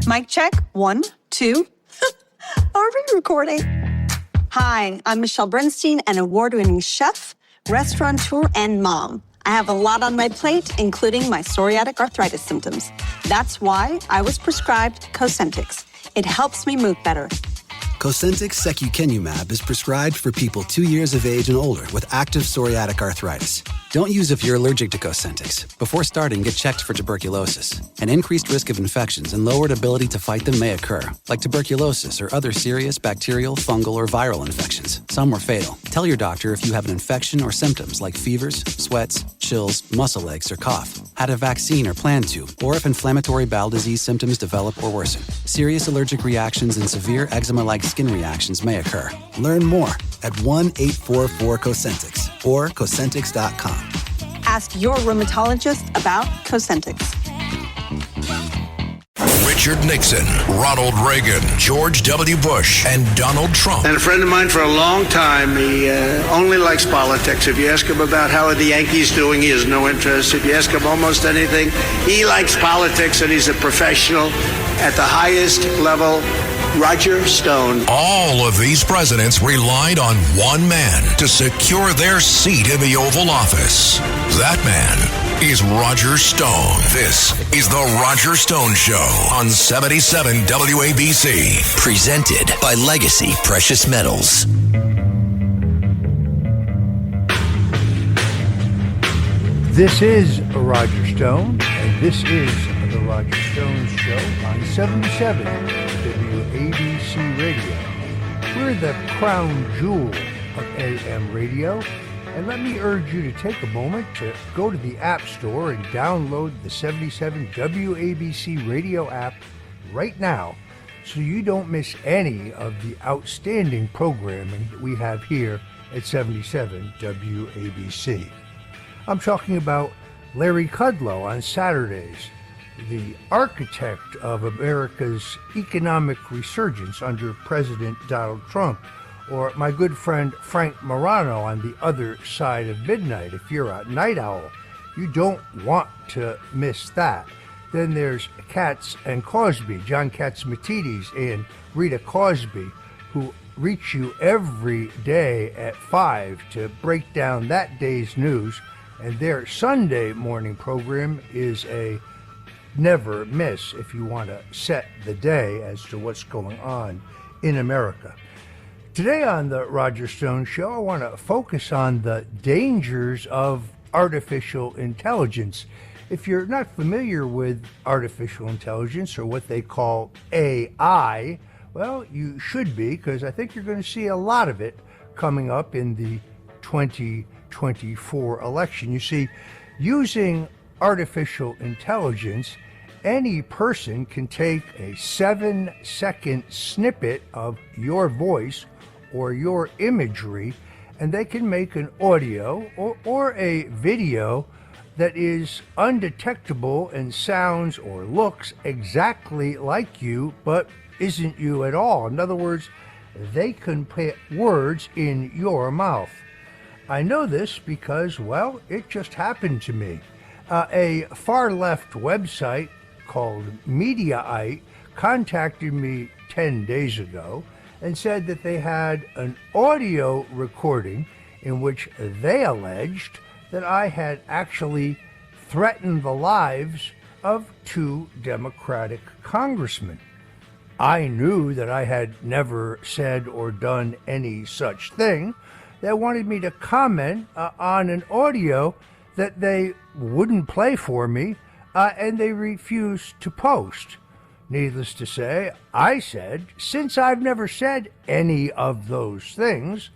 Mic check, 1, 2. Are we recording? Hi, I'm Michelle Bernstein, an award-winning chef, restaurateur, and mom. I have a lot on my plate, including my psoriatic arthritis symptoms. That's why I was prescribed Cosentyx. It helps me move better. Cosentyx secukinumab is prescribed for people 2 years of age and older with active psoriatic arthritis. Don't use if you're allergic to Cosentyx. Before starting, get checked for tuberculosis. An increased risk of infections and lowered ability to fight them may occur, like tuberculosis or other serious bacterial, fungal, or viral infections. Some were fatal. Tell your doctor if you have an infection or symptoms like fevers, sweats, chills, muscle aches, or cough, had a vaccine or plan to, or if inflammatory bowel disease symptoms develop or worsen. Serious allergic reactions and severe eczema-like skin reactions may occur. Learn more at 1-844-COSENTYX or Cosentyx.com. Ask your rheumatologist about Cosentyx. Richard Nixon, Ronald Reagan, George W. Bush, and Donald Trump. And a friend of mine for a long time, he only likes politics. If you ask him about how are the Yankees doing, he has no interest. If you ask him almost anything, he likes politics, and he's a professional at the highest level. Roger Stone. All of these presidents relied on one man to secure their seat in the Oval Office. That man is Roger Stone. This is The Roger Stone Show on 77 WABC. Presented by Legacy Precious Metals. This is Roger Stone, and this is The Roger Stone Show on 77 WABC Radio. We're the crown jewel of AM radio, and let me urge you to take a moment to go to the App Store and download the 77 WABC Radio app right now so you don't miss any of the outstanding programming that we have here at 77 WABC. I'm talking about Larry Kudlow on Saturdays, the architect of America's economic resurgence under President Donald Trump, or my good friend Frank Morano on the other side of midnight. If you're a night owl, you don't want to miss that. Then there's Katz and Cosby, John Catsimatidis and Rita Cosby, who reach you every day at 5 to break down that day's news, and their Sunday morning program is a never miss if you want to set the day as to what's going on in America. Today on the Roger Stone Show, I want to focus on the dangers of artificial intelligence. If you're not familiar with artificial intelligence, or what they call AI, well, you should be, because I think you're going to see a lot of it coming up in the 2024 election. You see, using artificial intelligence, any person can take a 7-second snippet of your voice or your imagery, and they can make an audio or a video that is undetectable and sounds or looks exactly like you, but isn't you at all. In other words, they can put words in your mouth. I know this because, well, it just happened to me. A far-left website called Mediaite contacted me 10 days ago and said that they had an audio recording in which they alleged that I had actually threatened the lives of 2 Democratic congressmen. I knew that I had never said or done any such thing. They wanted me to comment on an audio that they wouldn't play for me, and they refused to post. Needless to say, I said, since I've never said any of those things,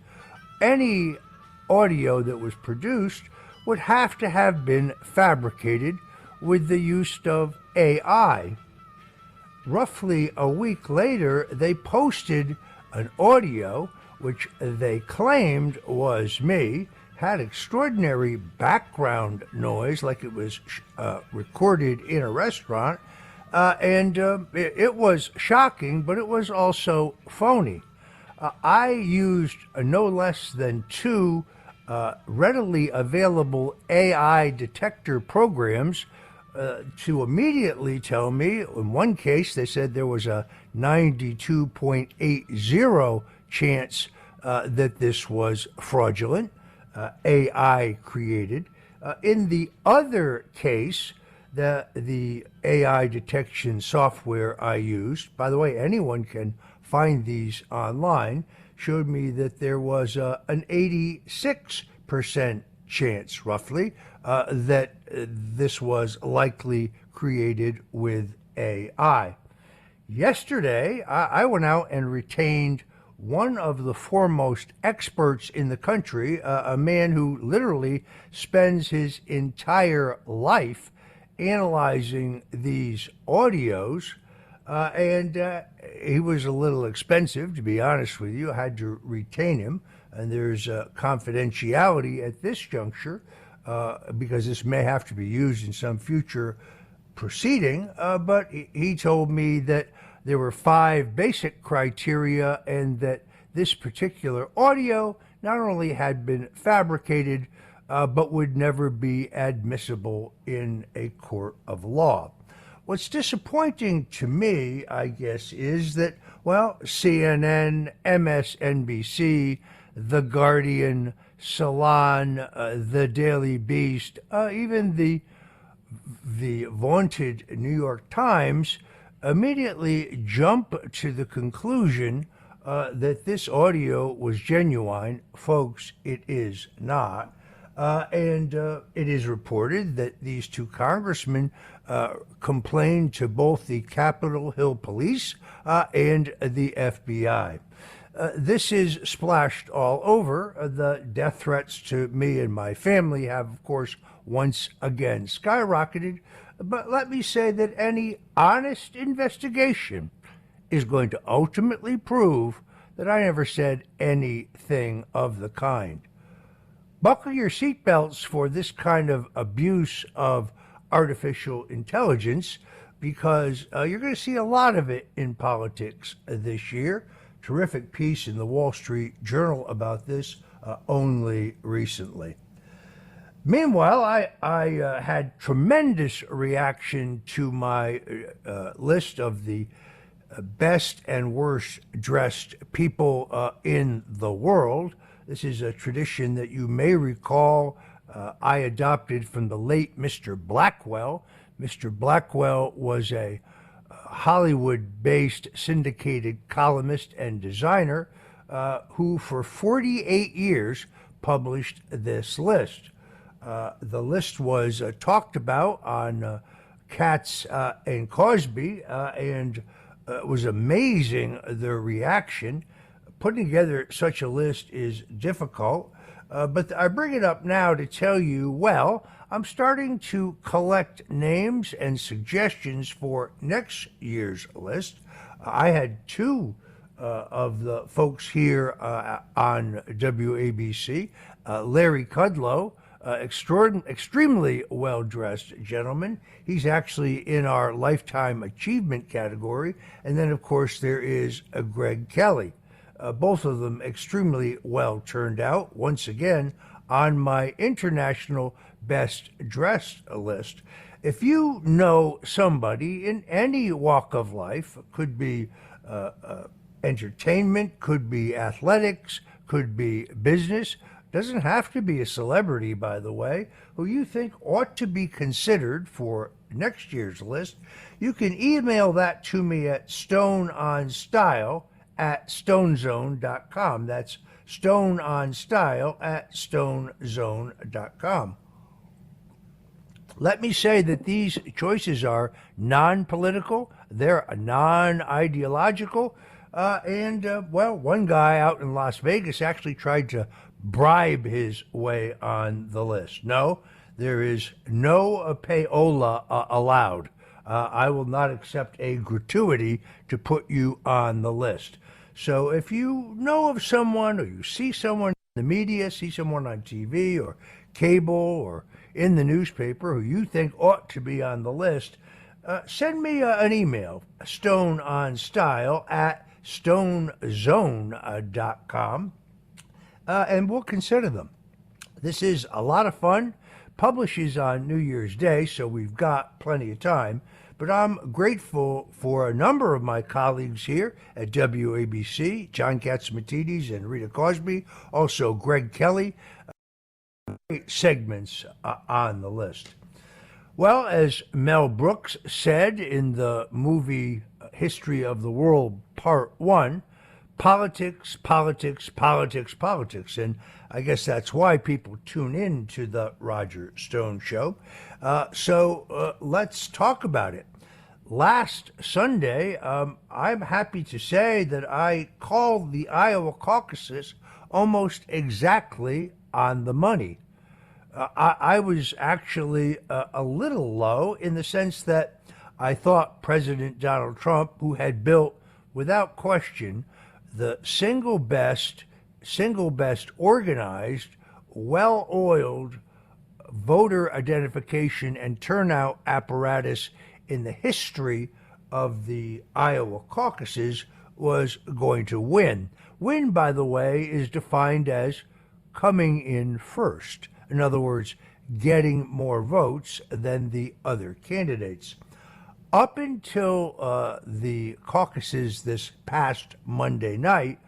any audio that was produced would have to have been fabricated with the use of AI. Roughly a week later, they posted an audio which they claimed was me, had extraordinary background noise like it was recorded in a restaurant, and it was shocking, but it was also phony. I used no less than 2 readily available AI detector programs to immediately tell me, in one case, they said there was a 92.80 chance that this was fraudulent, AI created. In the other case, the AI detection software I used, by the way, anyone can find these online, showed me that there was an 86% chance, roughly, that this was likely created with AI. Yesterday, I went out and retained one of the foremost experts in the country, a man who literally spends his entire life analyzing these audios, and he was a little expensive, to be honest with you. I had to retain him, and there's confidentiality at this juncture because this may have to be used in some future proceeding, but he told me that there were 5 basic criteria and that this particular audio not only had been fabricated, but would never be admissible in a court of law. What's disappointing to me, I guess, is that, well, CNN, MSNBC, The Guardian, Salon, The Daily Beast, even the vaunted New York Times immediately jump to the conclusion that this audio was genuine. Folks, it is not. And it is reported that these 2 congressmen complained to both the Capitol Hill Police and the FBI. This is splashed all over. The death threats to me and my family have, of course, once again skyrocketed. But let me say that any honest investigation is going to ultimately prove that I never said anything of the kind. Buckle your seatbelts for this kind of abuse of artificial intelligence, because you're going to see a lot of it in politics this year. Terrific piece in the Wall Street Journal about this only recently. Meanwhile, I had tremendous reaction to my list of the best and worst dressed people in the world. This is a tradition that you may recall I adopted from the late Mr. Blackwell. Mr. Blackwell was a Hollywood-based syndicated columnist and designer who for 48 years published this list. The list was talked about on Katz and Cosby, and it was amazing, the reaction. Putting together such a list is difficult, but I bring it up now to tell you, well, I'm starting to collect names and suggestions for next year's list. I had 2 of the folks here on WABC. Larry Kudlow, extremely well-dressed gentleman. He's actually in our Lifetime Achievement category. And then, of course, there is Greg Kelly. Both of them extremely well turned out, once again, on my international best dressed list. If you know somebody in any walk of life, could be entertainment, could be athletics, could be business, doesn't have to be a celebrity, by the way, who you think ought to be considered for next year's list, you can email that to me at stoneonstyle@stonezone.com. That's stoneonstyle@stonezone.com. Let me say that these choices are non-political, they're non-ideological, and one guy out in Las Vegas actually tried to bribe his way on the list. No, there is no payola allowed. I will not accept a gratuity to put you on the list. So if you know of someone, or you see someone in the media, see someone on TV or cable or in the newspaper who you think ought to be on the list, send me an email, stoneonstyle@stonezone.com, and we'll consider them. This is a lot of fun, publishes on New Year's Day, so we've got plenty of time. But I'm grateful for a number of my colleagues here at WABC, John Katsimatidis and Rita Cosby, also Greg Kelly, great segments on the list. Well, as Mel Brooks said in the movie History of the World Part 1, politics, politics, politics, politics. And I guess that's why people tune in to the Roger Stone Show. So let's talk about it. Last Sunday, I'm happy to say that I called the Iowa caucuses almost exactly on the money. I was actually a little low in the sense that I thought President Donald Trump, who had built, without question, the single best organized, well-oiled voter identification and turnout apparatus in the history of the Iowa caucuses, was going to win. Win, by the way, is defined as coming in first. In other words, getting more votes than the other candidates. Up until the caucuses this past Monday night,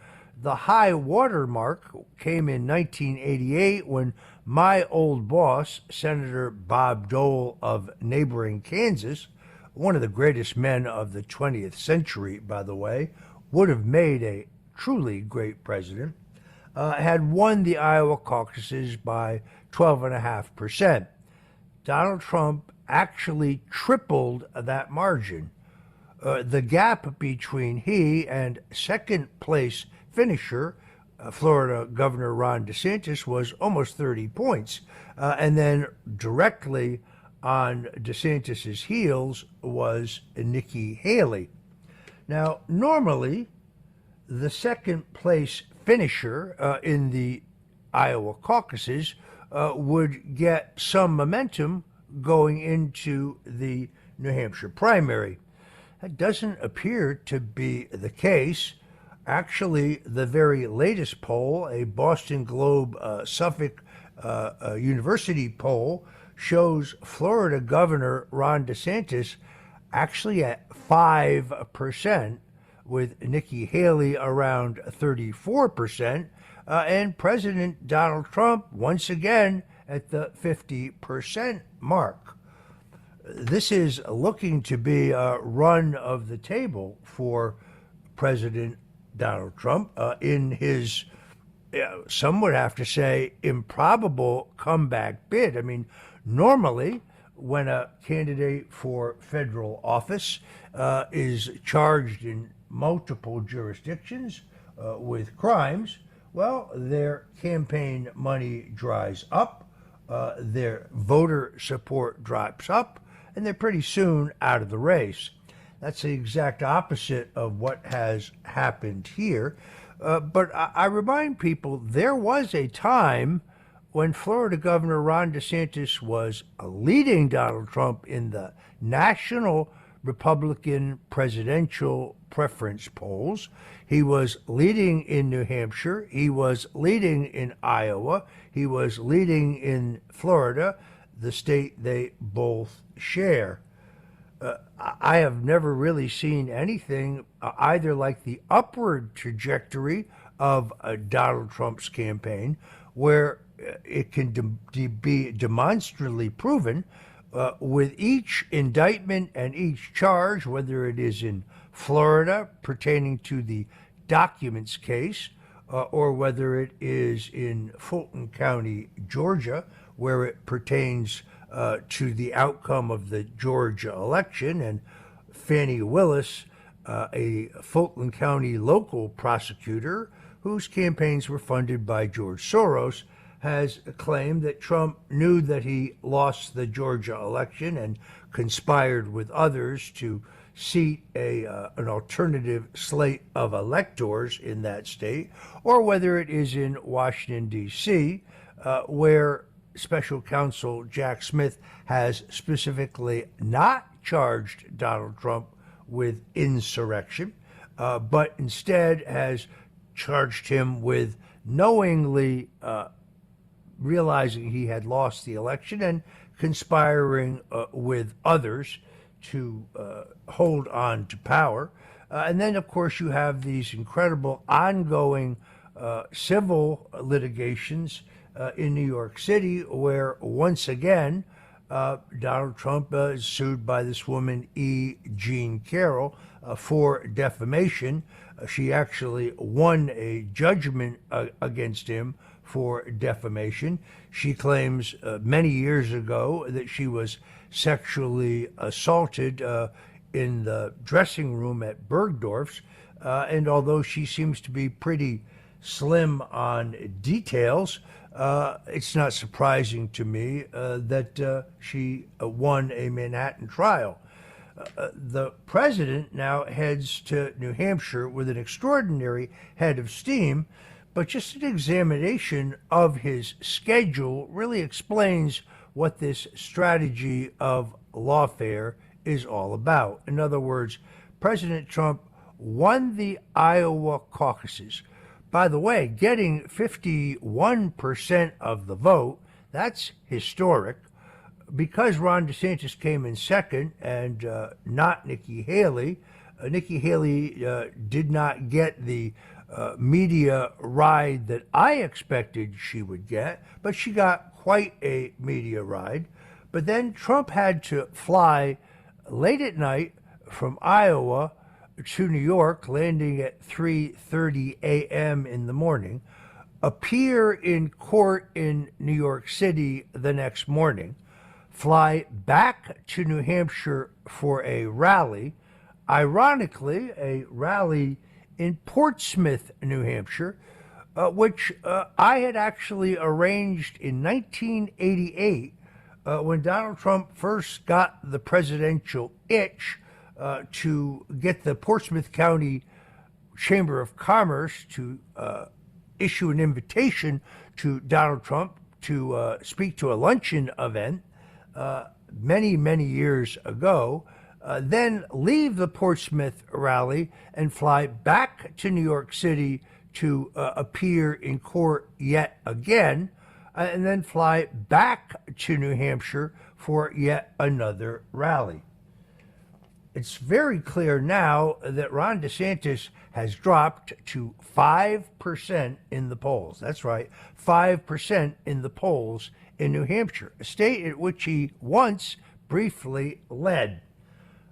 the high water mark came in 1988 when my old boss, Senator Bob Dole of neighboring Kansas, one of the greatest men of the 20th century, by the way, would have made a truly great president, had won the Iowa caucuses by 12.5%. Donald Trump actually tripled that margin. The gap between he and second place finisher, Florida Governor Ron DeSantis, was almost 30 points. And then directly on DeSantis's heels was Nikki Haley. Now, normally, the second place finisher in the Iowa caucuses would get some momentum going into the New Hampshire primary. That doesn't appear to be the case. Actually, the very latest poll, a Boston Globe Suffolk University poll, shows Florida Governor Ron DeSantis actually at 5%, with Nikki Haley around 34%, and President Donald Trump once again at the 50% mark. This is looking to be a run of the table for President Donald Trump in his, some would have to say, improbable comeback bid. I mean, normally, when a candidate for federal office is charged in multiple jurisdictions with crimes, well, their campaign money dries up, their voter support drops up, and they're pretty soon out of the race. That's the exact opposite of what has happened here. But I remind people, there was a time when Florida Governor Ron DeSantis was leading Donald Trump in the national Republican presidential preference polls. He was leading in New Hampshire. He was leading in Iowa. He was leading in Florida, the state they both share. I have never really seen anything either like the upward trajectory of Donald Trump's campaign, where it can be demonstrably proven with each indictment and each charge, whether it is in Florida pertaining to the documents case, or whether it is in Fulton County, Georgia, where it pertains to the outcome of the Georgia election. And Fannie Willis, a Fulton County local prosecutor whose campaigns were funded by George Soros, has claimed that Trump knew that he lost the Georgia election and conspired with others to seat an alternative slate of electors in that state, or whether it is in Washington, D.C., where Special Counsel Jack Smith has specifically not charged Donald Trump with insurrection, but instead has charged him with knowingly realizing he had lost the election and conspiring with others to hold on to power. And then, of course, you have these incredible ongoing civil litigations in New York City, where once again, Donald Trump is sued by this woman, E. Jean Carroll, for defamation. She actually won a judgment against him for defamation. She claims many years ago that she was sexually assaulted in the dressing room at Bergdorf's, and although she seems to be pretty slim on details, it's not surprising to me that she won a Manhattan trial. The president now heads to New Hampshire with an extraordinary head of steam, but just an examination of his schedule really explains what this strategy of lawfare is all about. In other words, President Trump won the Iowa caucuses. By the way, getting 51% of the vote, that's historic. Because Ron DeSantis came in second and not Nikki Haley, Nikki Haley did not get the media ride that I expected she would get, but she got quite a media ride. But then Trump had to fly late at night from Iowa to New York, landing at 3:30 a.m. in the morning, appear in court in New York City the next morning, fly back to New Hampshire for a rally, ironically, a rally in Portsmouth, New Hampshire, which I had actually arranged in 1988 when Donald Trump first got the presidential itch to get the Portsmouth County Chamber of Commerce to issue an invitation to Donald Trump to speak to a luncheon event many, many years ago, then leave the Portsmouth rally and fly back to New York City to appear in court yet again, and then fly back to New Hampshire for yet another rally. It's very clear now that Ron DeSantis has dropped to 5% in the polls. That's right, 5% in the polls in New Hampshire, a state at which he once briefly led.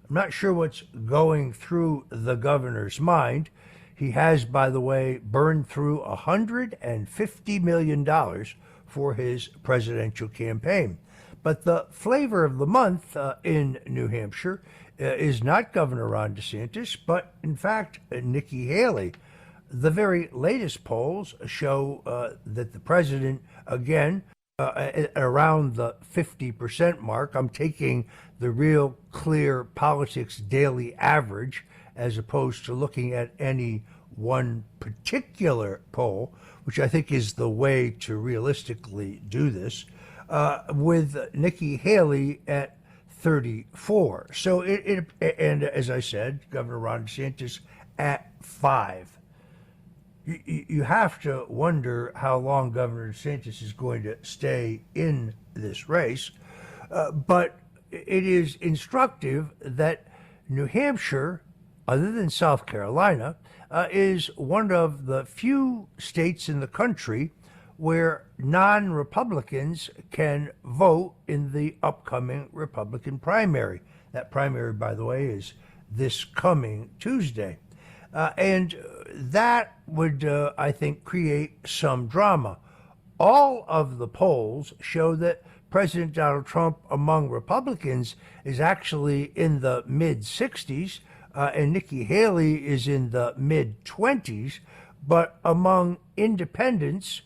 I'm not sure what's going through the governor's mind. He has, by the way, burned through $150 million for his presidential campaign. But the flavor of the month in New Hampshire is not Governor Ron DeSantis, but in fact, Nikki Haley. The very latest polls show that the president, again, around the 50% mark. I'm taking the Real Clear Politics daily average as opposed to looking at any one particular poll, which I think is the way to realistically do this, with Nikki Haley at 34. So and as I said, Governor Ron DeSantis at 5. You have to wonder how long Governor DeSantis is going to stay in this race. But it is instructive that New Hampshire, other than South Carolina, is one of the few states in the country where non-Republicans can vote in the upcoming Republican primary. That primary, by the way, is this coming Tuesday. And that would, I think, create some drama. All of the polls show that President Donald Trump among Republicans is actually in the mid-60s, and Nikki Haley is in the mid-20s. But among independents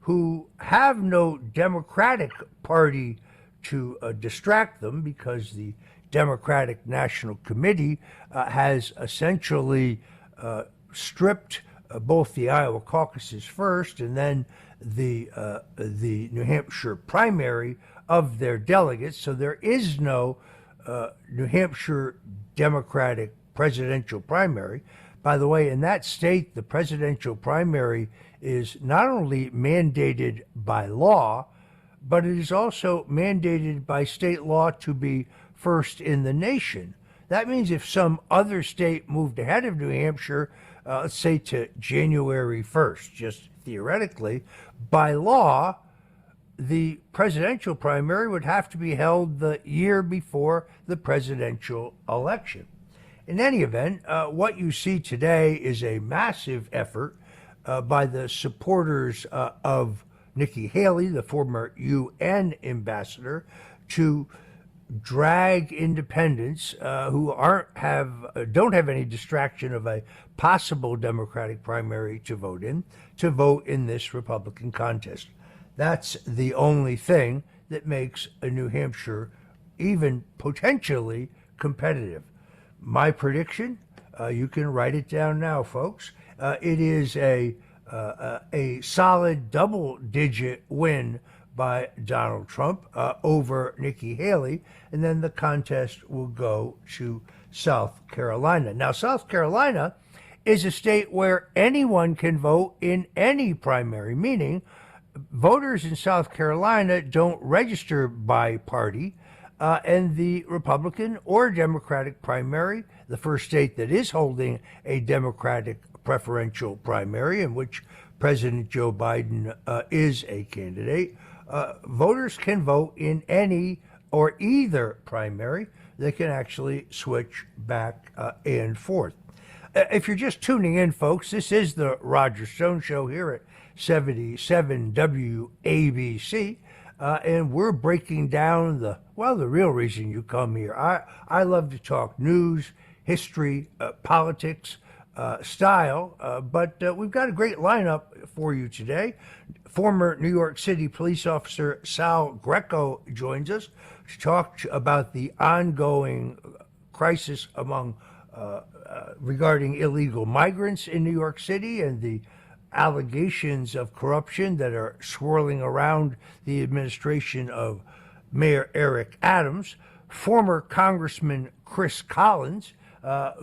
who have no Democratic Party to distract them, because the Democratic National Committee has essentially stripped both the Iowa caucuses first and then the New Hampshire primary of their delegates. So there is no New Hampshire Democratic presidential primary. By the way, in that state, the presidential primary is not only mandated by law, but it is also mandated by state law to be first in the nation. That means if some other state moved ahead of New Hampshire, let's say to January 1st, just theoretically, by law, the presidential primary would have to be held the year before the presidential election. In any event, what you see today is a massive effort by the supporters of Nikki Haley, the former UN ambassador, to drag independents who don't have any distraction of a possible Democratic primary to vote in this Republican contest. That's the only thing that makes New Hampshire even potentially competitive. My prediction, you can write it down now, folks. It is a solid double-digit win by Donald Trump over Nikki Haley, and then the contest will go to South Carolina. Now, South Carolina is a state where anyone can vote in any primary, meaning voters in South Carolina don't register by party, and the Republican or Democratic primary, the first state that is holding a Democratic preferential primary in which President Joe Biden is a candidate, voters can vote in any or either primary. They can actually switch back and forth. If you're just tuning in, folks, this is the Roger Stone Show here at 77 WABC, and we're breaking down the real reason you come here. I love to talk news, history, politics, style, but we've got a great lineup for you today. Former New York City police officer Sal Greco joins us to talk about the ongoing crisis regarding illegal migrants in New York City and the allegations of corruption that are swirling around the administration of Mayor Eric Adams. Former Congressman Chris Collins,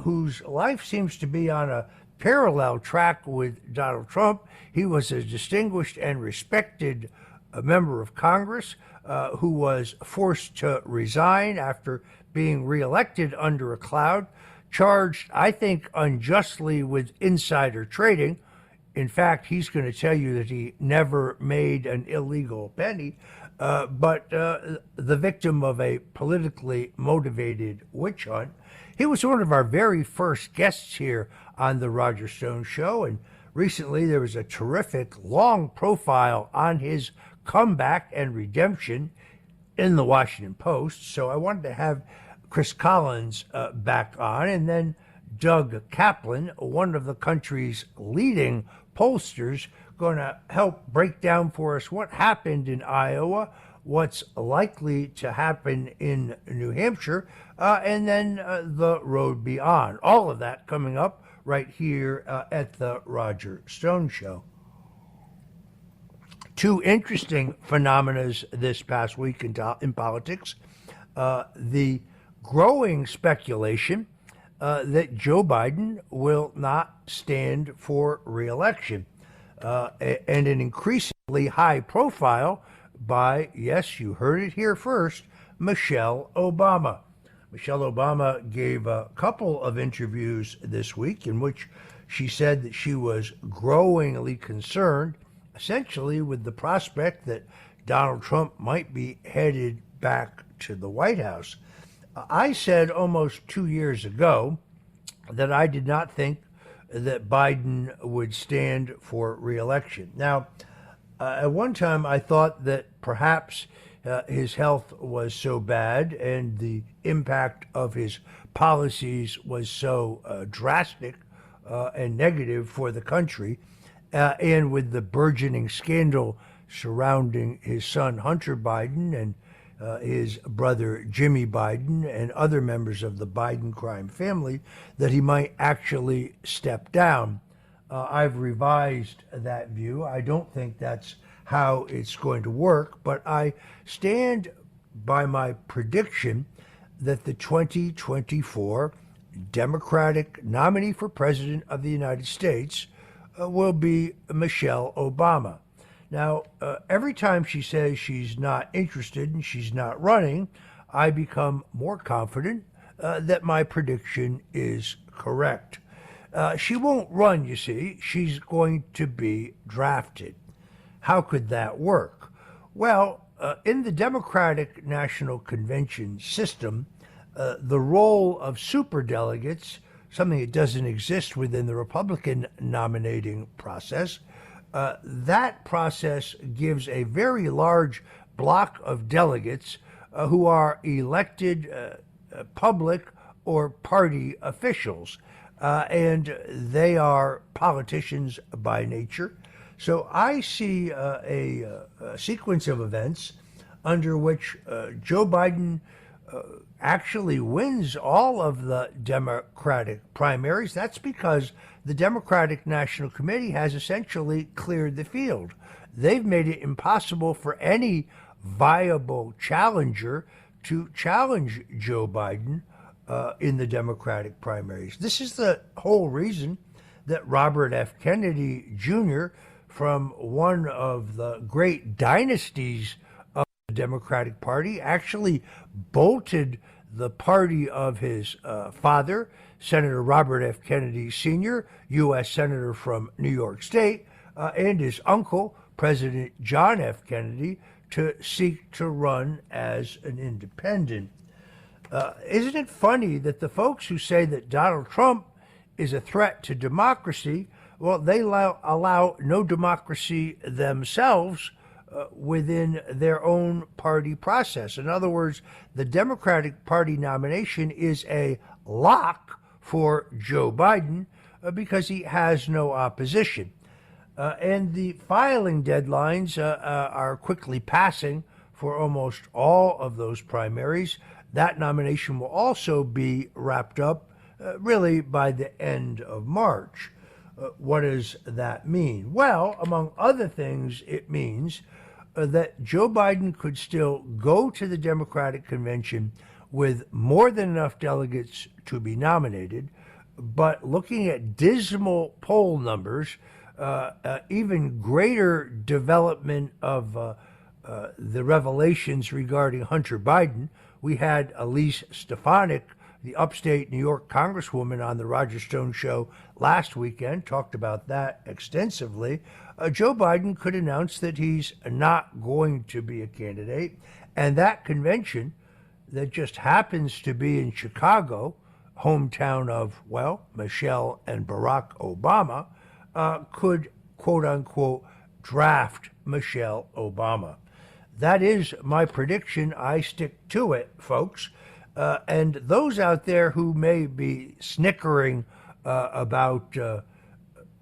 whose life seems to be on a parallel track with Donald Trump. He was a distinguished and respected member of Congress who was forced to resign after being reelected under a cloud, charged, I think, unjustly with insider trading. In fact, he's going to tell you that he never made an illegal penny, but the victim of a politically motivated witch hunt. He was one of our very first guests here on the Roger Stone Show, and recently there was a terrific long profile on his comeback and redemption in the Washington Post. So I wanted to have Chris Collins back on, and then Doug Kaplan, one of the country's leading pollsters, going to help break down for us what happened in Iowa, what's likely to happen in New Hampshire, and then the road beyond. All of that coming up right here at the Roger Stone Show. Two interesting phenomena this past week in politics. The growing speculation that Joe Biden will not stand for re-election, and an increasingly high profile by, yes, you heard it here first, Michelle Obama. Michelle Obama gave a couple of interviews this week in which she said that she was growingly concerned, essentially, with the prospect that Donald Trump might be headed back to the White House. I said almost 2 years ago that I did not think that Biden would stand for re-election. Now, at one time, I thought that perhaps his health was so bad and the impact of his policies was so drastic and negative for the country, and with the burgeoning scandal surrounding his son Hunter Biden and his brother Jimmy Biden and other members of the Biden crime family, that he might actually step down. I've revised that view. I don't think that's how it's going to work, but I stand by my prediction that the 2024 Democratic nominee for President of the United States will be Michelle Obama. Now, every time she says she's not interested and she's not running, I become more confident that my prediction is correct. She won't run, you see. She's going to be drafted. How could that work? Well, in the Democratic National Convention system, the role of superdelegates, something that doesn't exist within the Republican nominating process, that process gives a very large block of delegates who are elected public or party officials, and they are politicians by nature. So I see a sequence of events under which Joe Biden actually wins all of the Democratic primaries. That's because the Democratic National Committee has essentially cleared the field. They've made it impossible for any viable challenger to challenge Joe Biden in the Democratic primaries. This is the whole reason that Robert F. Kennedy Jr., from one of the great dynasties of the Democratic Party, actually bolted the party of his father, Senator Robert F. Kennedy Sr., U.S. Senator from New York State, and his uncle, President John F. Kennedy, to seek to run as an independent. Isn't it funny that the folks who say that Donald Trump is a threat to democracy, well, they allow no democracy themselves within their own party process. In other words, the Democratic Party nomination is a lock for Joe Biden because he has no opposition. And the filing deadlines are quickly passing for almost all of those primaries. That nomination will also be wrapped up really by the end of March. What does that mean? Well, among other things, it means that Joe Biden could still go to the Democratic Convention with more than enough delegates to be nominated, but looking at dismal poll numbers, even greater development of the revelations regarding Hunter Biden. We had Elise Stefanik, the upstate New York Congresswoman, on the Roger Stone show last weekend, talked about that extensively. Joe Biden could announce that he's not going to be a candidate, and that convention that just happens to be in Chicago, hometown of, well, Michelle and Barack Obama, could, quote unquote, draft Michelle Obama. That is my prediction. I stick to it, folks. And those out there who may be snickering about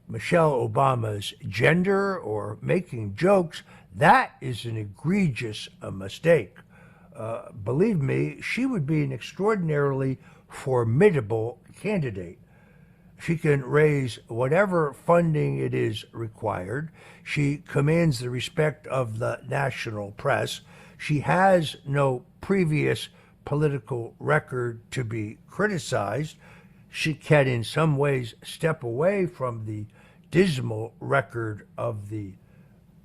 Michelle Obama's gender or making jokes, that is an egregious mistake. Believe me, she would be an extraordinarily formidable candidate. She can raise whatever funding it is required. She commands the respect of the national press. She has no previous political record to be criticized. She can in some ways step away from the dismal record of the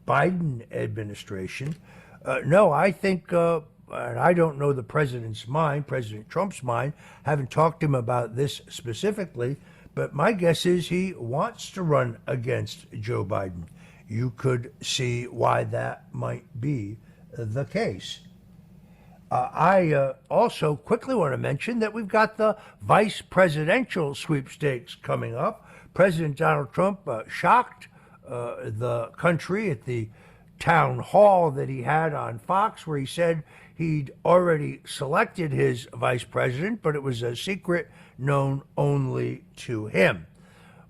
Biden administration. No, I think, and I don't know the president's mind, President Trump's mind, haven't talked to him about this specifically, but my guess is he wants to run against Joe Biden. You could see why that might be the case. I also quickly want to mention that we've got the vice presidential sweepstakes coming up. President Donald Trump shocked the country at the town hall that he had on Fox, where he said he'd already selected his vice president, but it was a secret known only to him.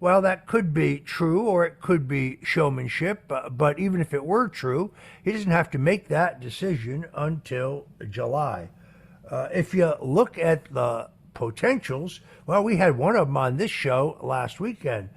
Well, that could be true, or it could be showmanship, but even if it were true, he doesn't have to make that decision until July. If you look at the potentials, well, we had one of them on this show last weekend.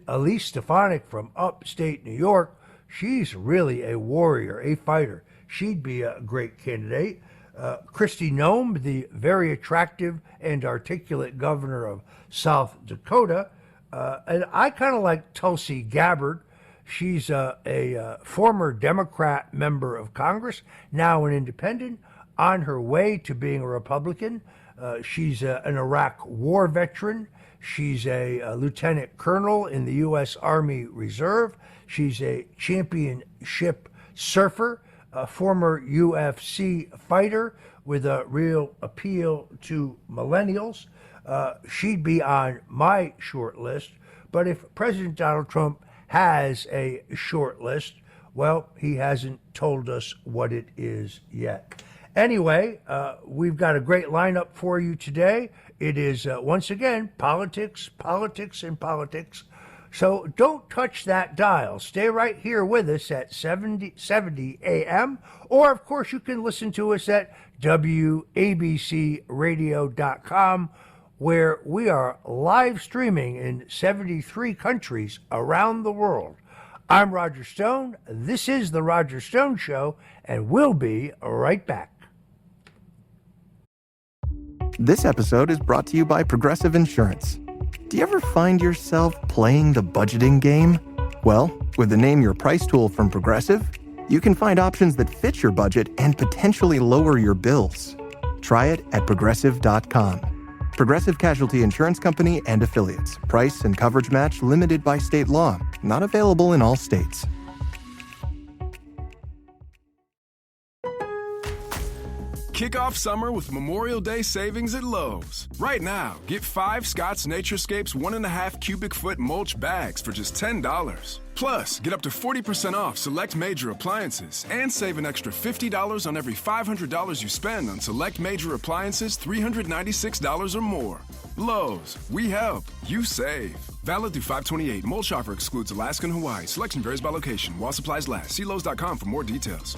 Elise Stefanik from upstate New York. She's really a warrior, a fighter. She'd be a great candidate. Kristi Noem, the very attractive and articulate governor of South Dakota. And I kind of like Tulsi Gabbard. She's a former Democrat member of Congress, now an independent, on her way to being a Republican. She's an Iraq war veteran. She's a lieutenant colonel in the U.S. Army Reserve. She's a championship surfer, a former UFC fighter with a real appeal to millennials. She'd be on my short list. But if President Donald Trump has a short list, well, he hasn't told us what it is yet. Anyway, we've got a great lineup for you today. It is, once again, politics, politics, and politics. So don't touch that dial. Stay right here with us at 70 a.m. Or, of course, you can listen to us at WABCRadio.com, where we are live streaming in 73 countries around the world. I'm Roger Stone. This is The Roger Stone Show, and we'll be right back. This episode is brought to you by Progressive Insurance. Do you ever find yourself playing the budgeting game? Well, with the Name Your Price tool from Progressive, you can find options that fit your budget and potentially lower your bills. Try it at Progressive.com. Progressive Casualty Insurance Company and Affiliates. Price and coverage match limited by state law. Not available in all states. Kick off summer with Memorial Day savings at Lowe's. Right now, get 5 Scott's Naturescapes 1.5 cubic foot mulch bags for just $10. Plus, get up to 40% off select major appliances and save an extra $50 on every $500 you spend on select major appliances $396 or more. Lowe's, we help, you save. Valid through 5/28. Mulch offer excludes Alaska and Hawaii. Selection varies by location. While supplies last. See Lowe's.com for more details.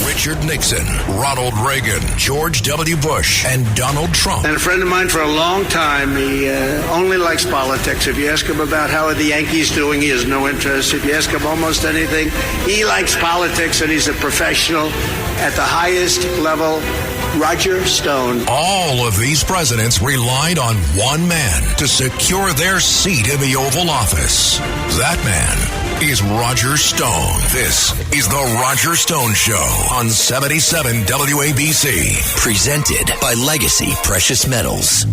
Richard Nixon, Ronald Reagan, George W. Bush, and Donald Trump. And a friend of mine for a long time, he only likes politics. If you ask him about how are the Yankees doing, he has no interest. If you ask him almost anything, he likes politics, and he's a professional at the highest level. Roger Stone. All of these presidents relied on one man to secure their seat in the Oval Office. That man is Roger Stone. This is The Roger Stone Show on 77 WABC. Presented by Legacy Precious Metals.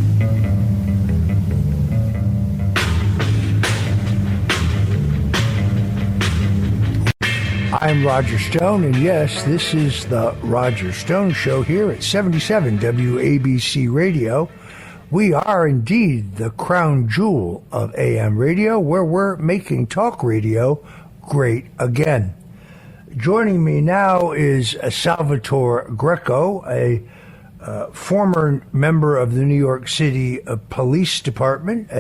I'm Roger Stone, and yes, this is the Roger Stone Show here at 77 WABC Radio. We are indeed the crown jewel of AM radio, where we're making talk radio great again. Joining me now is Salvatore Greco, a former member of the New York City Police Department,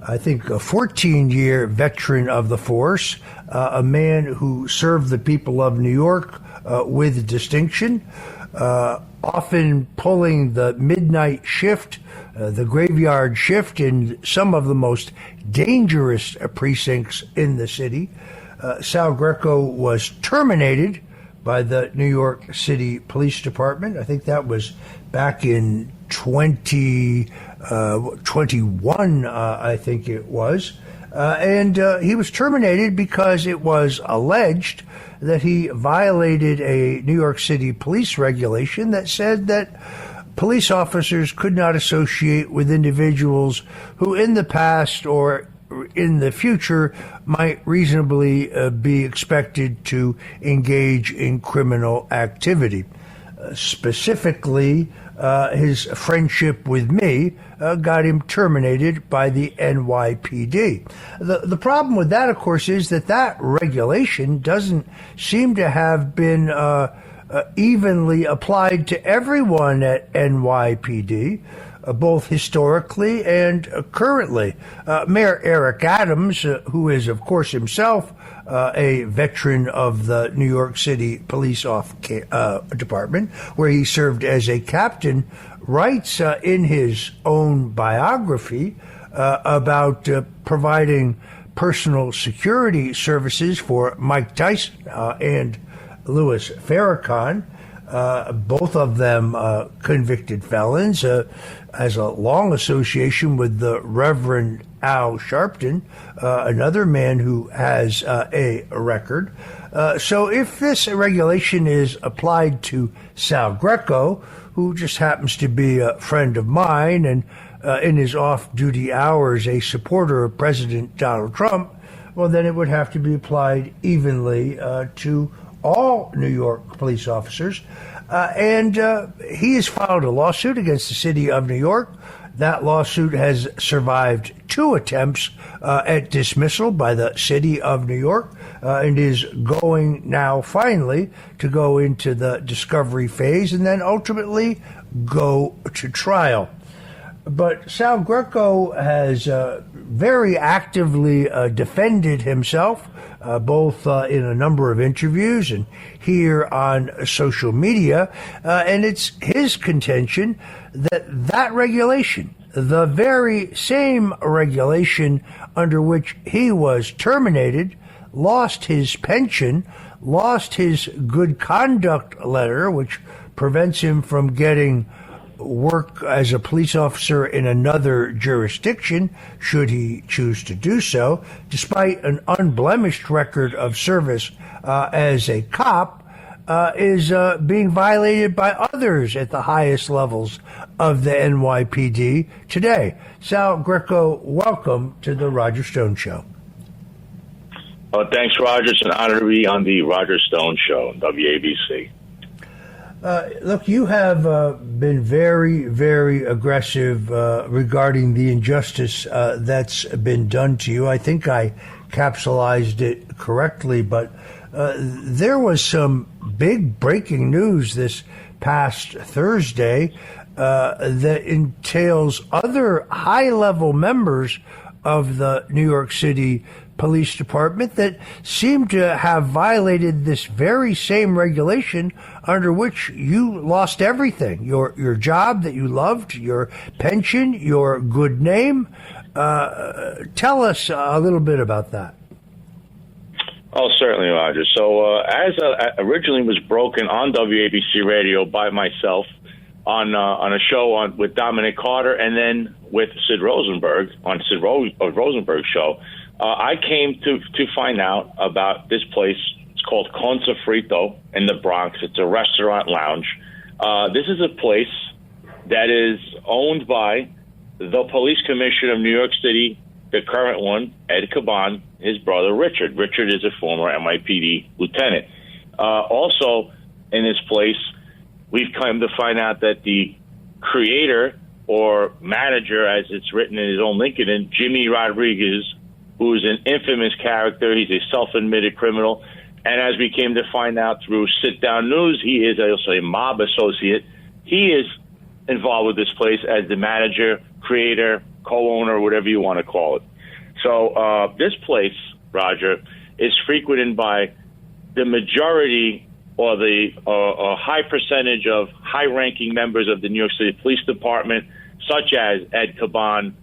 I think a 14-year veteran of the force, a man who served the people of New York with distinction, often pulling the midnight shift, the graveyard shift in some of the most dangerous precincts in the city. Sal Greco was terminated by the New York City Police Department. I think that was back in 2021, I think it was. And he was terminated because it was alleged that he violated a New York City police regulation that said that police officers could not associate with individuals who in the past or in the future might reasonably be expected to engage in criminal activity. Specifically, his friendship with me got him terminated by the NYPD. The problem with that, of course, is that regulation doesn't seem to have been evenly applied to everyone at NYPD, both historically and currently. Mayor Eric Adams, who is, of course, himself a veteran of the New York City Police Department, where he served as a captain, writes in his own biography about providing personal security services for Mike Tyson and Louis Farrakhan, both of them convicted felons, has a long association with the Reverend Al Sharpton, another man who has a record. So if this regulation is applied to Sal Greco, who just happens to be a friend of mine and in his off-duty hours a supporter of President Donald Trump, well, then it would have to be applied evenly to all New York police officers. And he has filed a lawsuit against the city of New York. That lawsuit has survived 2 attempts at dismissal by the city of New York and is going now finally to go into the discovery phase and then ultimately go to trial. But Sal Greco has very actively defended himself, both in a number of interviews and here on social media. And it's his contention that that regulation, the very same regulation under which he was terminated, lost his pension, lost his good conduct letter, which prevents him from getting work as a police officer in another jurisdiction, should he choose to do so, despite an unblemished record of service as a cop, is being violated by others at the highest levels of the NYPD today. Sal Greco, welcome to the Roger Stone Show. Oh, thanks, Roger. It's an honor to be on the Roger Stone Show on WABC. Look, you have been very, very aggressive regarding the injustice that's been done to you. I think I capsulized it correctly, but there was some big breaking news this past Thursday that entails other high-level members of the New York City Police Department that seem to have violated this very same regulation under which you lost everything, your job that you loved, your pension, your good name. Tell us a little bit about that. Oh, certainly, Roger. So as originally was broken on WABC Radio by myself on a show with Dominic Carter and then with Sid Rosenberg on Sid Rosenberg's show, I came to find out about this place. It's called Con Sofrito in the Bronx. It's a restaurant lounge. This is a place that is owned by the police commissioner of New York City, the current one, Ed Kaplan, his brother Richard. Richard is a former NYPD lieutenant. Also in this place, we've come to find out that the creator or manager, as it's written in his own LinkedIn, Jimmy Rodriguez, who is an infamous character. He's a self-admitted criminal. And as we came to find out through Sit Down News, he is also a mob associate. He is involved with this place as the manager, creator, co-owner, whatever you want to call it. So this place, Roger, is frequented by the majority or the high percentage of high-ranking members of the New York City Police Department, such as Ed Kaplan,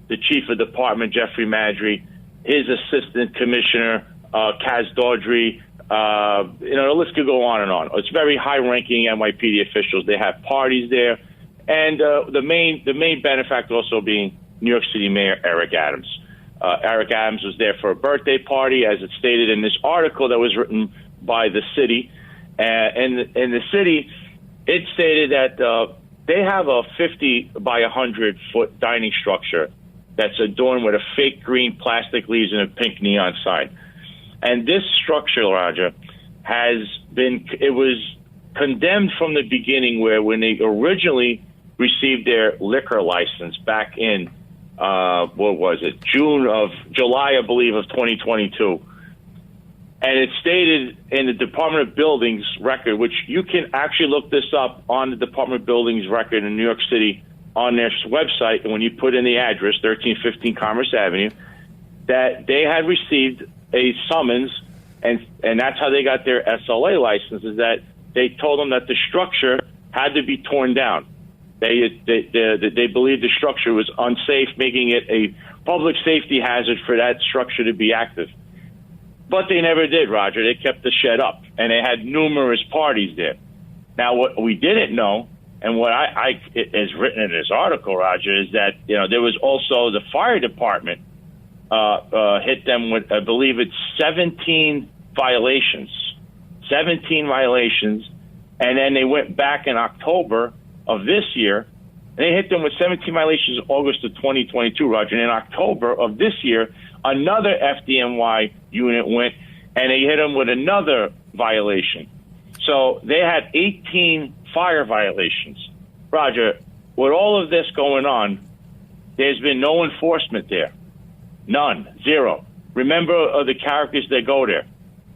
the chief of department, Jeffrey Madry, his assistant commissioner, Kaz Dawdry. The list could go on and on. It's very high-ranking NYPD officials. They have parties there. And the main benefactor also being New York City Mayor Eric Adams. Eric Adams was there for a birthday party, as it stated in this article that was written by the city. And in the city, it stated that they have a 50 by 100 foot dining structure that's adorned with a fake green plastic leaves and a pink neon sign. And this structure, Roger, it was condemned from the beginning, where when they originally received their liquor license back in, July, I believe, of 2022. And it stated in the Department of Buildings record, which you can actually look this up on the Department of Buildings record in New York City on their website, and when you put in the address, 1315 Commerce Avenue, that they had received a summons, and that's how they got their SLA license, is that they told them that the structure had to be torn down. They believed the structure was unsafe, making it a public safety hazard for that structure to be active. But they never did, Roger. They kept the shed up, and they had numerous parties there. Now, what we didn't know, and what I is written in this article, Roger, is that there was also the fire department hit them with, I believe it's 17 violations, and then they went back in October of this year, and they hit them with 17 violations in August of 2022, Roger. And in October of this year, another FDNY unit went, and they hit them with another violation. So they had 18 fire violations. Roger, with all of this going on, there's been no enforcement there. None. Zero. Remember the characters that go there.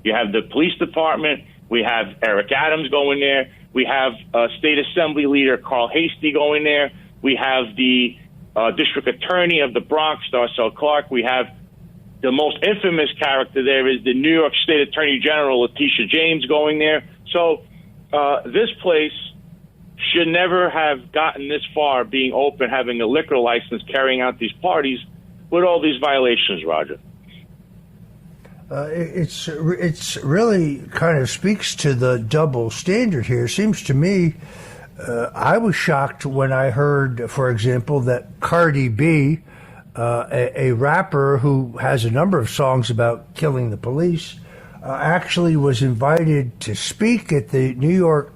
You have the police department. We have Eric Adams going there. We have State Assembly Leader Carl Hastie going there. We have the District Attorney of the Bronx, Darcel Clark. We have the most infamous character there is the New York State Attorney General, Letitia James, going there. So this place should never have gotten this far, being open, having a liquor license, carrying out these parties with all these violations, Roger. It's really kind of speaks to the double standard here. It seems to me, I was shocked when I heard, for example, that Cardi B, a rapper who has a number of songs about killing the police, actually was invited to speak at the New York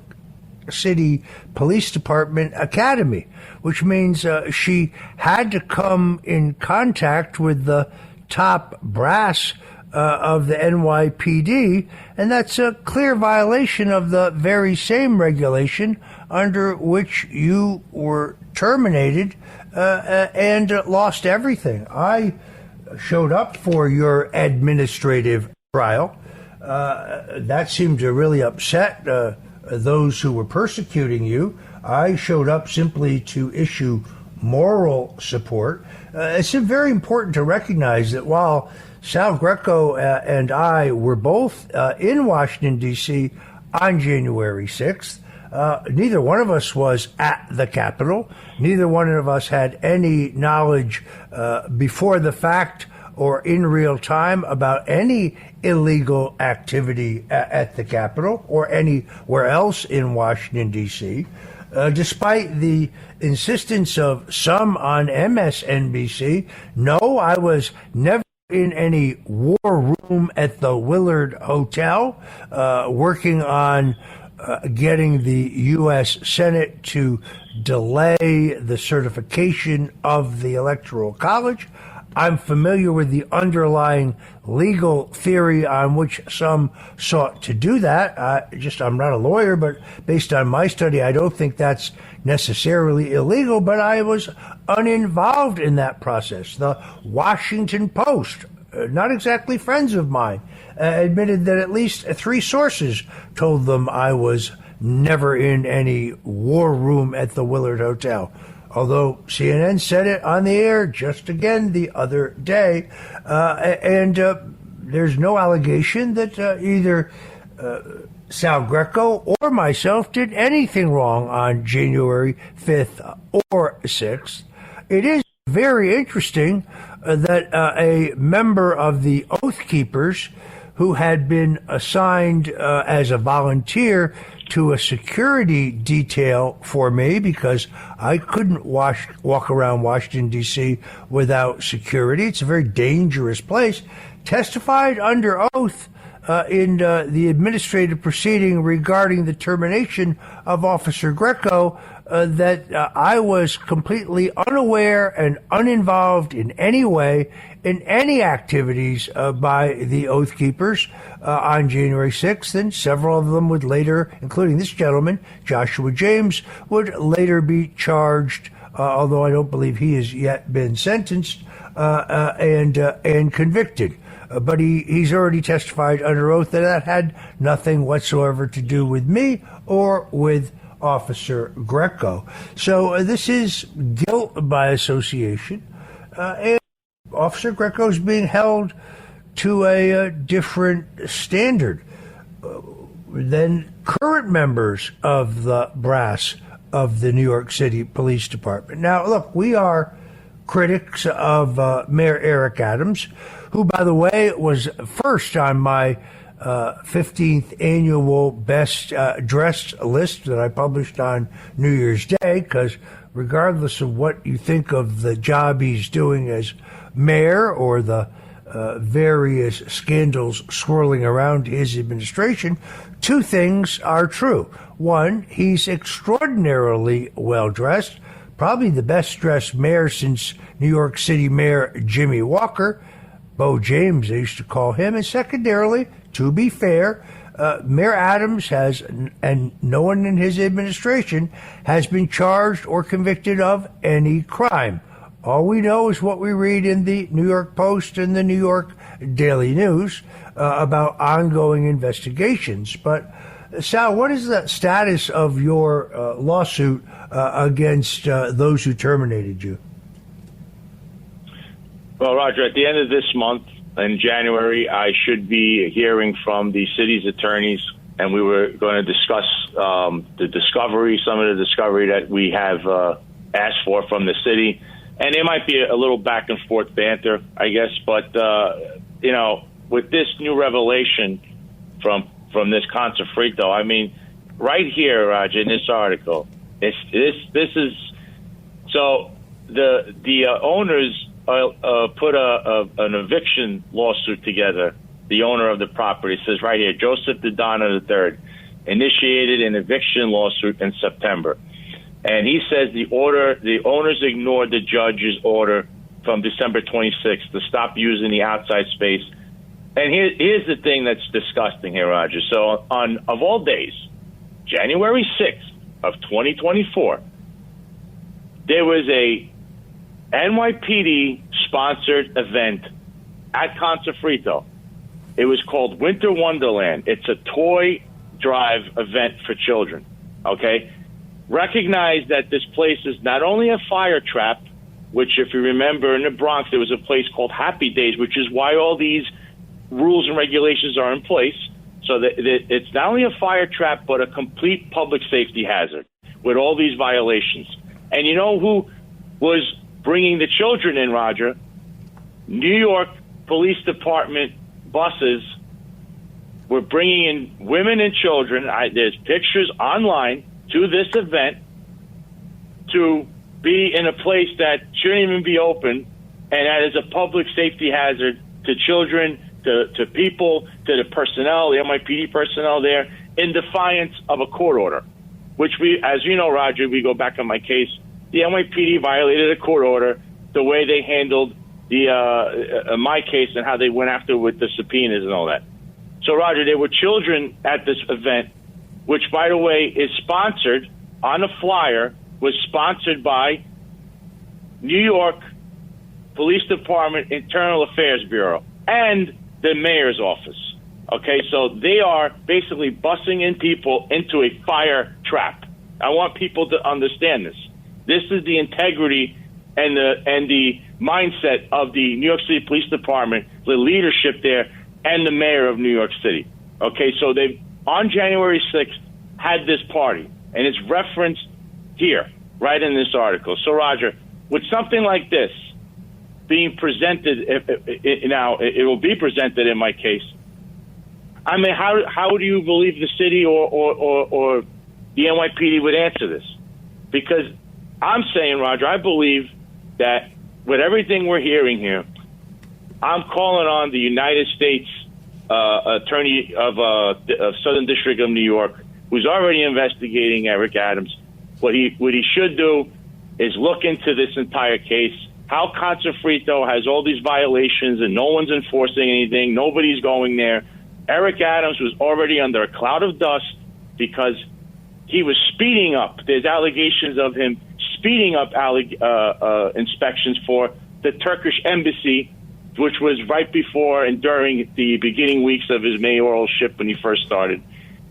City Police Department Academy, which means she had to come in contact with the top brass of the NYPD, and that's a clear violation of the very same regulation under which you were terminated and lost everything. I showed up for your administrative trial. That seemed to really upset those who were persecuting you. I showed up simply to issue moral support. It's very important to recognize that while Sal Greco and I were both in Washington, D.C. on January 6th, neither one of us was at the Capitol. Neither one of us had any knowledge before the fact or in real time about any illegal activity at the Capitol or anywhere else in Washington, D.C., despite the insistence of some on MSNBC. No, I was never in any war room at the Willard Hotel working on getting the U.S. Senate to delay the certification of the Electoral College. I'm familiar with the underlying legal theory on which some sought to do that. I'm not a lawyer, but based on my study, I don't think that's necessarily illegal, but I was uninvolved in that process. The Washington Post, not exactly friends of mine, admitted that at least 3 sources told them I was never in any war room at the Willard Hotel. Although CNN said it on the air just again the other day, and there's no allegation that either Sal Greco or myself did anything wrong on January 5th or 6th. It is very interesting that a member of the Oath Keepers who had been assigned as a volunteer to a security detail for me because I couldn't walk around Washington, D.C. without security. It's a very dangerous place. Testified under oath in the administrative proceeding regarding the termination of Officer Greco that I was completely unaware and uninvolved in any way in any activities by the Oath Keepers on January 6th, and several of them would later, including this gentleman, Joshua James, would later be charged, although I don't believe he has yet been sentenced and convicted. But he's already testified under oath that had nothing whatsoever to do with me or with Officer Greco. So this is guilt by association, and Officer Greco is being held to a different standard than current members of the brass of the New York City Police Department. Now, look, we are critics of Mayor Eric Adams, who, by the way, was first on my 15th annual best dressed list that I published on New Year's Day, because regardless of what you think of the job he's doing as mayor or the various scandals swirling around his administration, two things are true. One, he's extraordinarily well-dressed, probably the best-dressed mayor since New York City Mayor Jimmy Walker, Bo James, they used to call him. And secondarily, to be fair, Mayor Adams has, and no one in his administration has been charged or convicted of any crime. All we know is what we read in the New York Post and the New York Daily News about ongoing investigations. But Sal, what is the status of your lawsuit against those who terminated you? Well, Roger, at the end of this month, in January, I should be hearing from the city's attorneys, and we were going to discuss the discovery, some of the discovery that we have asked for from the city. And there might be a little back and forth banter, I guess. But, with this new revelation from this Consafrito, I mean, right here, Roger, in this article, this is so the owners put an eviction lawsuit together. The owner of the property says right here, Joseph Dodonna III initiated an eviction lawsuit in September. And he says the owners ignored the judge's order from December 26th to stop using the outside space. And here's the thing that's disgusting here, Roger. So of all days, January 6th of 2024, there was a NYPD-sponsored event at Consafrito. It was called Winter Wonderland. It's a toy drive event for children, okay? Recognize that this place is not only a fire trap, which if you remember in the Bronx, there was a place called Happy Days, which is why all these rules and regulations are in place. So that it's not only a fire trap, but a complete public safety hazard with all these violations. And you know who was bringing the children in, Roger? New York Police Department buses were bringing in women and children. There's pictures online to this event to be in a place that shouldn't even be open, and that is a public safety hazard to children, to people, to the personnel, the NYPD personnel there, in defiance of a court order, which we, as you know, Roger, we go back on my case, the NYPD violated a court order the way they handled my case and how they went after with the subpoenas and all that. So, Roger, there were children at this event, which, by the way, is sponsored on a flyer, was sponsored by New York Police Department Internal Affairs Bureau and the mayor's office. Okay, so they are basically busing in people into a fire trap. I want people to understand this. This is the integrity and the mindset of the New York City Police Department, the leadership there, and the mayor of New York City. Okay, so they on January 6th had this party, and it's referenced here, right in this article. So, Roger, with something like this being presented, now it will be presented in my case. I mean, how do you believe the city or the NYPD would answer this? Because I'm saying, Roger, I believe that with everything we're hearing here, I'm calling on the United States Attorney of Southern District of New York, who's already investigating Eric Adams. What he should do is look into this entire case, how Consafrito has all these violations and no one's enforcing anything, nobody's going there. Eric Adams was already under a cloud of dust because he was speeding up. There's allegations of him speeding up inspections for the Turkish embassy, which was right before and during the beginning weeks of his mayoralship when he first started.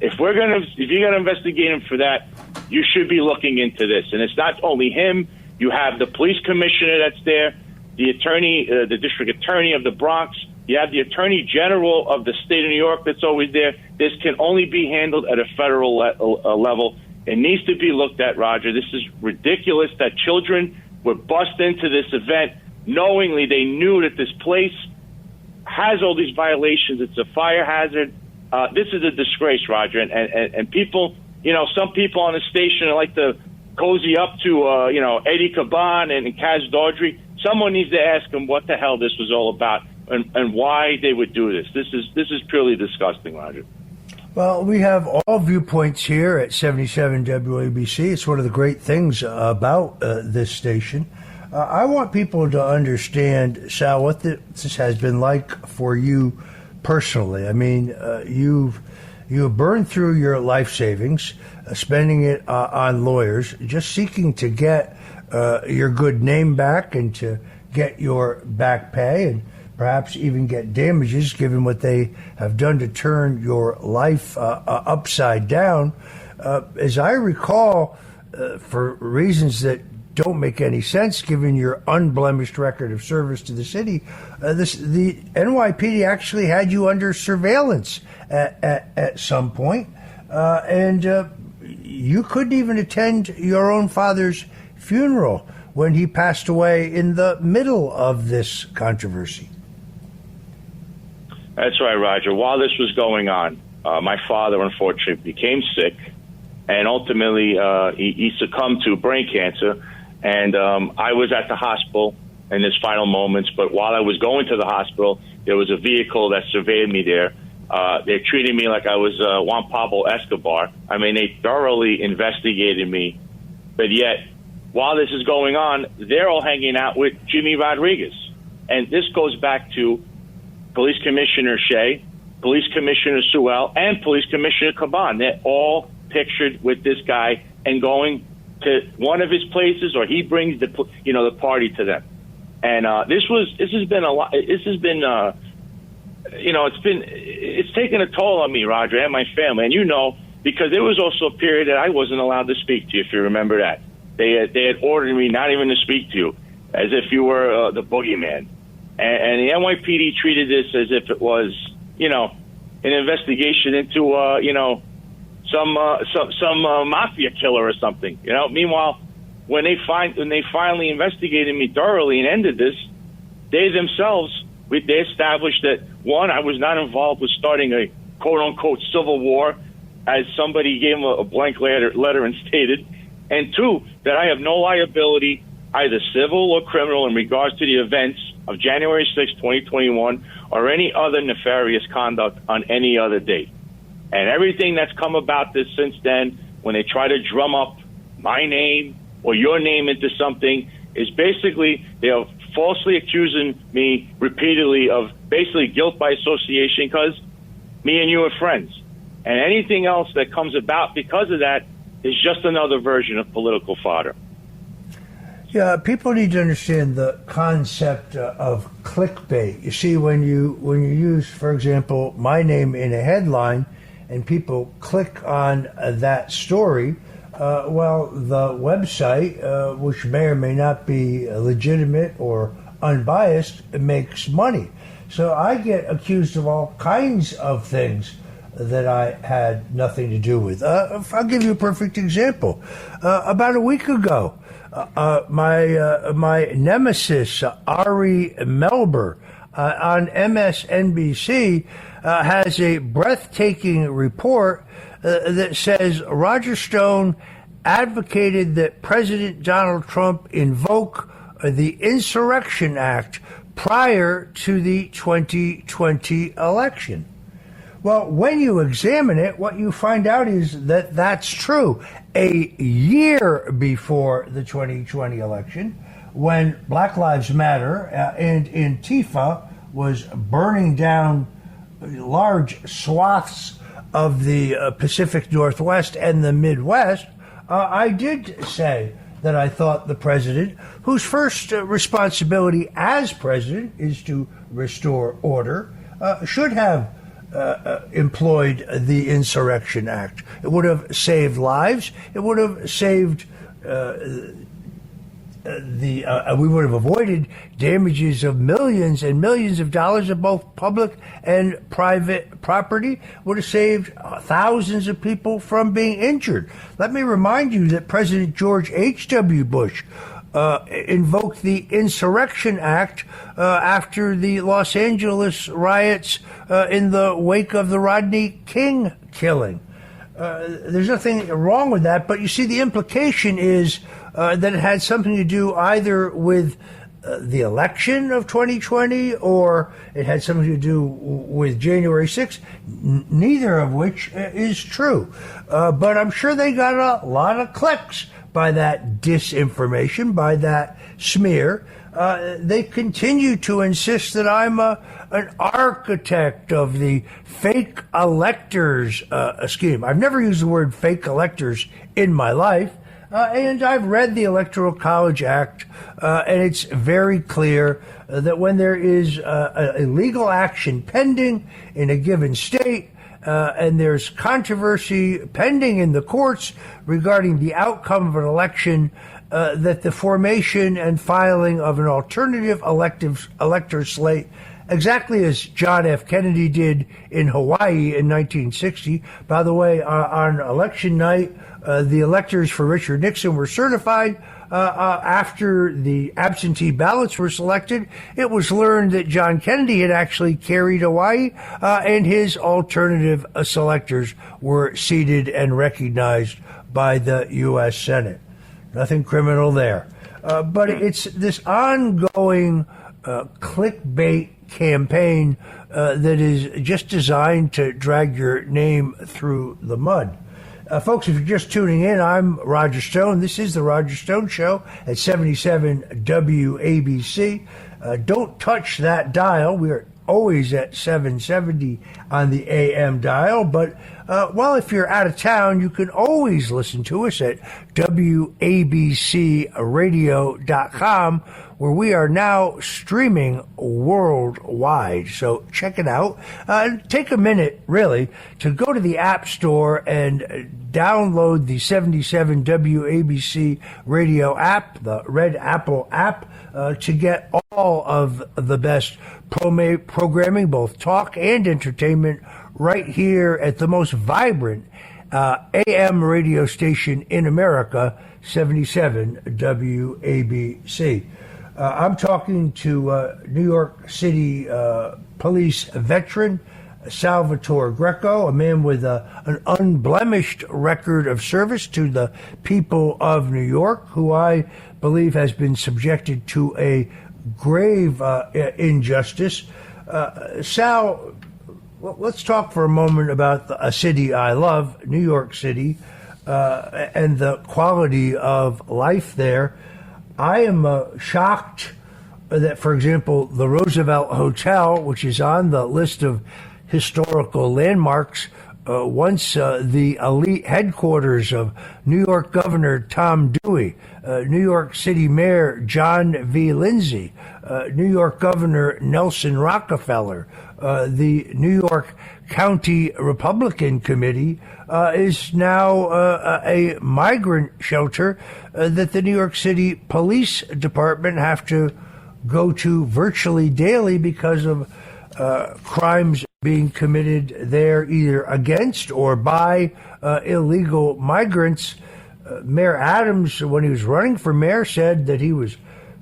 If you're going to investigate him for that, you should be looking into this. And it's not only him. You have the police commissioner that's there, the attorney, the district attorney of the Bronx. You have the attorney general of the state of New York that's always there. This can only be handled at a federal level. It needs to be looked at, Roger. This is ridiculous that children would bust into this event knowingly. They knew that this place has all these violations. It's a fire hazard. This is a disgrace, Roger. And people, some people on the station like to cozy up to, Eddie Caban and Kaz Dawdry. Someone needs to ask them what the hell this was all about and why they would do this. This is purely disgusting, Roger. Well, we have all viewpoints here at 77 WABC. It's one of the great things about this station. I want people to understand, Sal, what this has been like for you personally. I mean, you've burned through your life savings, spending it on lawyers, just seeking to get your good name back and to get your back pay and perhaps even get damages given what they have done to turn your life upside down. As I recall, for reasons that don't make any sense given your unblemished record of service to the city, the NYPD actually had you under surveillance at some point, and you couldn't even attend your own father's funeral when he passed away in the middle of this controversy. That's right, Roger. While this was going on, my father unfortunately became sick, and ultimately he succumbed to brain cancer. And I was at the hospital in his final moments. But while I was going to the hospital, there was a vehicle that surveyed me there. They treated me like I was Juan Pablo Escobar. I mean, they thoroughly investigated me. But yet, while this is going on, they're all hanging out with Jimmy Rodriguez. And this goes back to Police Commissioner Shea, Police Commissioner Sewell, and Police Commissioner Caban. They're all pictured with this guy and going to one of his places, or he brings the party to them. And this has been a lot. This has been it's taken a toll on me, Roger, and my family. And because there was also a period that I wasn't allowed to speak to you, if you remember that. They had ordered me not even to speak to you, as if you were the boogeyman. And the NYPD treated this as if it was, an investigation into, some mafia killer or something. Meanwhile, when they finally investigated me thoroughly and ended this, they themselves they established that, one, I was not involved with starting a quote unquote civil war, as somebody gave them a blank letter and stated, and two, that I have no liability, either civil or criminal, in regards to the events of January 6, 2021, or any other nefarious conduct on any other date. And everything that's come about this since then, when they try to drum up my name or your name into something, is basically they are falsely accusing me repeatedly of basically guilt by association, because me and you are friends. And anything else that comes about because of that is just another version of political fodder. Yeah, people need to understand the concept of clickbait. You see, when you use, for example, my name in a headline, and people click on that story, the website, which may or may not be legitimate or unbiased, makes money. So I get accused of all kinds of things that I had nothing to do with. I'll give you a perfect example. About a week ago, my nemesis, Ari Melber, on MSNBC, has a breathtaking report that says Roger Stone advocated that President Donald Trump invoke the Insurrection Act prior to the 2020 election. Well, when you examine it, what you find out is that that's true. A year before the 2020 election, when Black Lives Matter and Antifa was burning down large swaths of the Pacific Northwest and the Midwest, I did say that I thought the president, whose first responsibility as president is to restore order, should have employed the Insurrection Act. It would have saved lives. It would have saved we would have avoided damages of millions and millions of dollars of both public and private property, would have saved thousands of people from being injured. Let me remind you that President George H.W. Bush invoked the Insurrection Act after the Los Angeles riots in the wake of the Rodney King killing. There's nothing wrong with that, but you see, the implication is that it had something to do either with the election of 2020 or it had something to do with January 6th, neither of which is true. But I'm sure they got a lot of clicks by that disinformation, by that smear. They continue to insist that I'm an architect of the fake electors scheme. I've never used the word fake electors in my life. And I've read the Electoral College Act, and it's very clear that when there is a legal action pending in a given state, and there's controversy pending in the courts regarding the outcome of an election, that the formation and filing of an alternative elector slate, exactly as John F. Kennedy did in Hawaii in 1960. By the way, on election night, the electors for Richard Nixon were certified. After the absentee ballots were selected, it was learned that John Kennedy had actually carried Hawaii, and his alternative selectors were seated and recognized by the U.S. Senate. Nothing criminal there. But it's this ongoing clickbait campaign that is just designed to drag your name through the mud. Folks, if you're just tuning in, I'm Roger Stone. This is The Roger Stone Show at 77 WABC. Don't touch that dial. We are always at 770 on the AM dial. But, well, if you're out of town, you can always listen to us at WABCradio.com, where we are now streaming worldwide. So check it out. Take a minute, really, to go to the App Store and download the 77 WABC radio app, the Red Apple app, to get all of the best programming, both talk and entertainment, right here at the most vibrant AM radio station in America, 77 WABC. I'm talking to New York City police veteran Salvatore Greco, a man with an unblemished record of service to the people of New York, who I believe has been subjected to a grave injustice. Sal, let's talk for a moment about a city I love, New York City, and the quality of life there. I am shocked that, for example, the Roosevelt Hotel, which is on the list of historical landmarks, once the elite headquarters of New York Governor Tom Dewey, New York City Mayor John V. Lindsay, New York Governor Nelson Rockefeller, the New York County Republican Committee, is now a migrant shelter that the New York City Police Department have to go to virtually daily because of crimes being committed there either against or by illegal migrants. Mayor Adams, when he was running for mayor, said that he was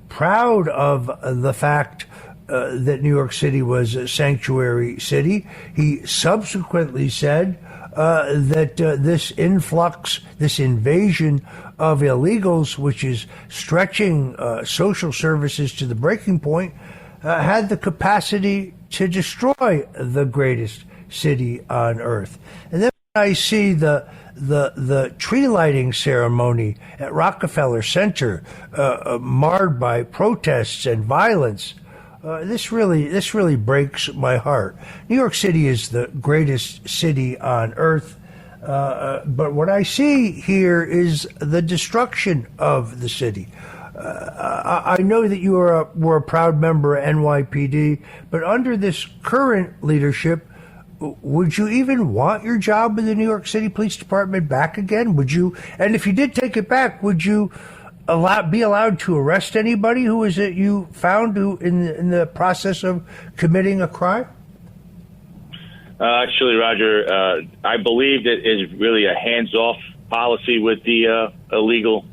proud of the fact that New York City was a sanctuary city. He subsequently said that this influx, this invasion of illegals, which is stretching social services to the breaking point, had the capacity to destroy the greatest city on earth. And then I see the tree lighting ceremony at Rockefeller Center marred by protests and violence. This really breaks my heart. New York City is the greatest city on earth, but what I see here is the destruction of the city. I know that you were a proud member of NYPD, but under this current leadership, would you even want your job in the New York City Police Department back again? Would you? And if you did take it back, would you be allowed to arrest anybody who is it you found who in the process of committing a crime? Actually, Roger, I believe that is really a hands-off policy with the illegal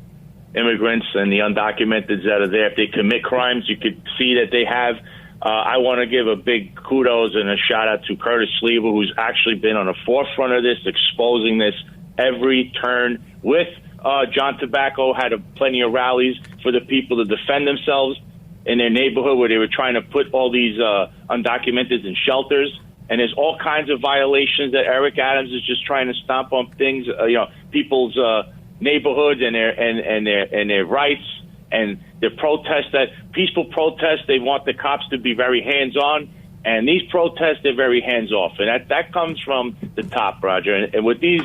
immigrants and the undocumented that are there. If they commit crimes, you could see that they have. I want to give a big kudos and a shout out to Curtis Sleever, who's actually been on the forefront of this, exposing this every turn. With John Tobacco, had plenty of rallies for the people to defend themselves in their neighborhood where they were trying to put all these undocumented in shelters. And there's all kinds of violations that Eric Adams is just trying to stomp on things, people's neighborhoods and their rights and the protests, that peaceful protests. They want the cops to be very hands-on, and these protests, they're very hands-off. And that comes from the top, Roger. And with these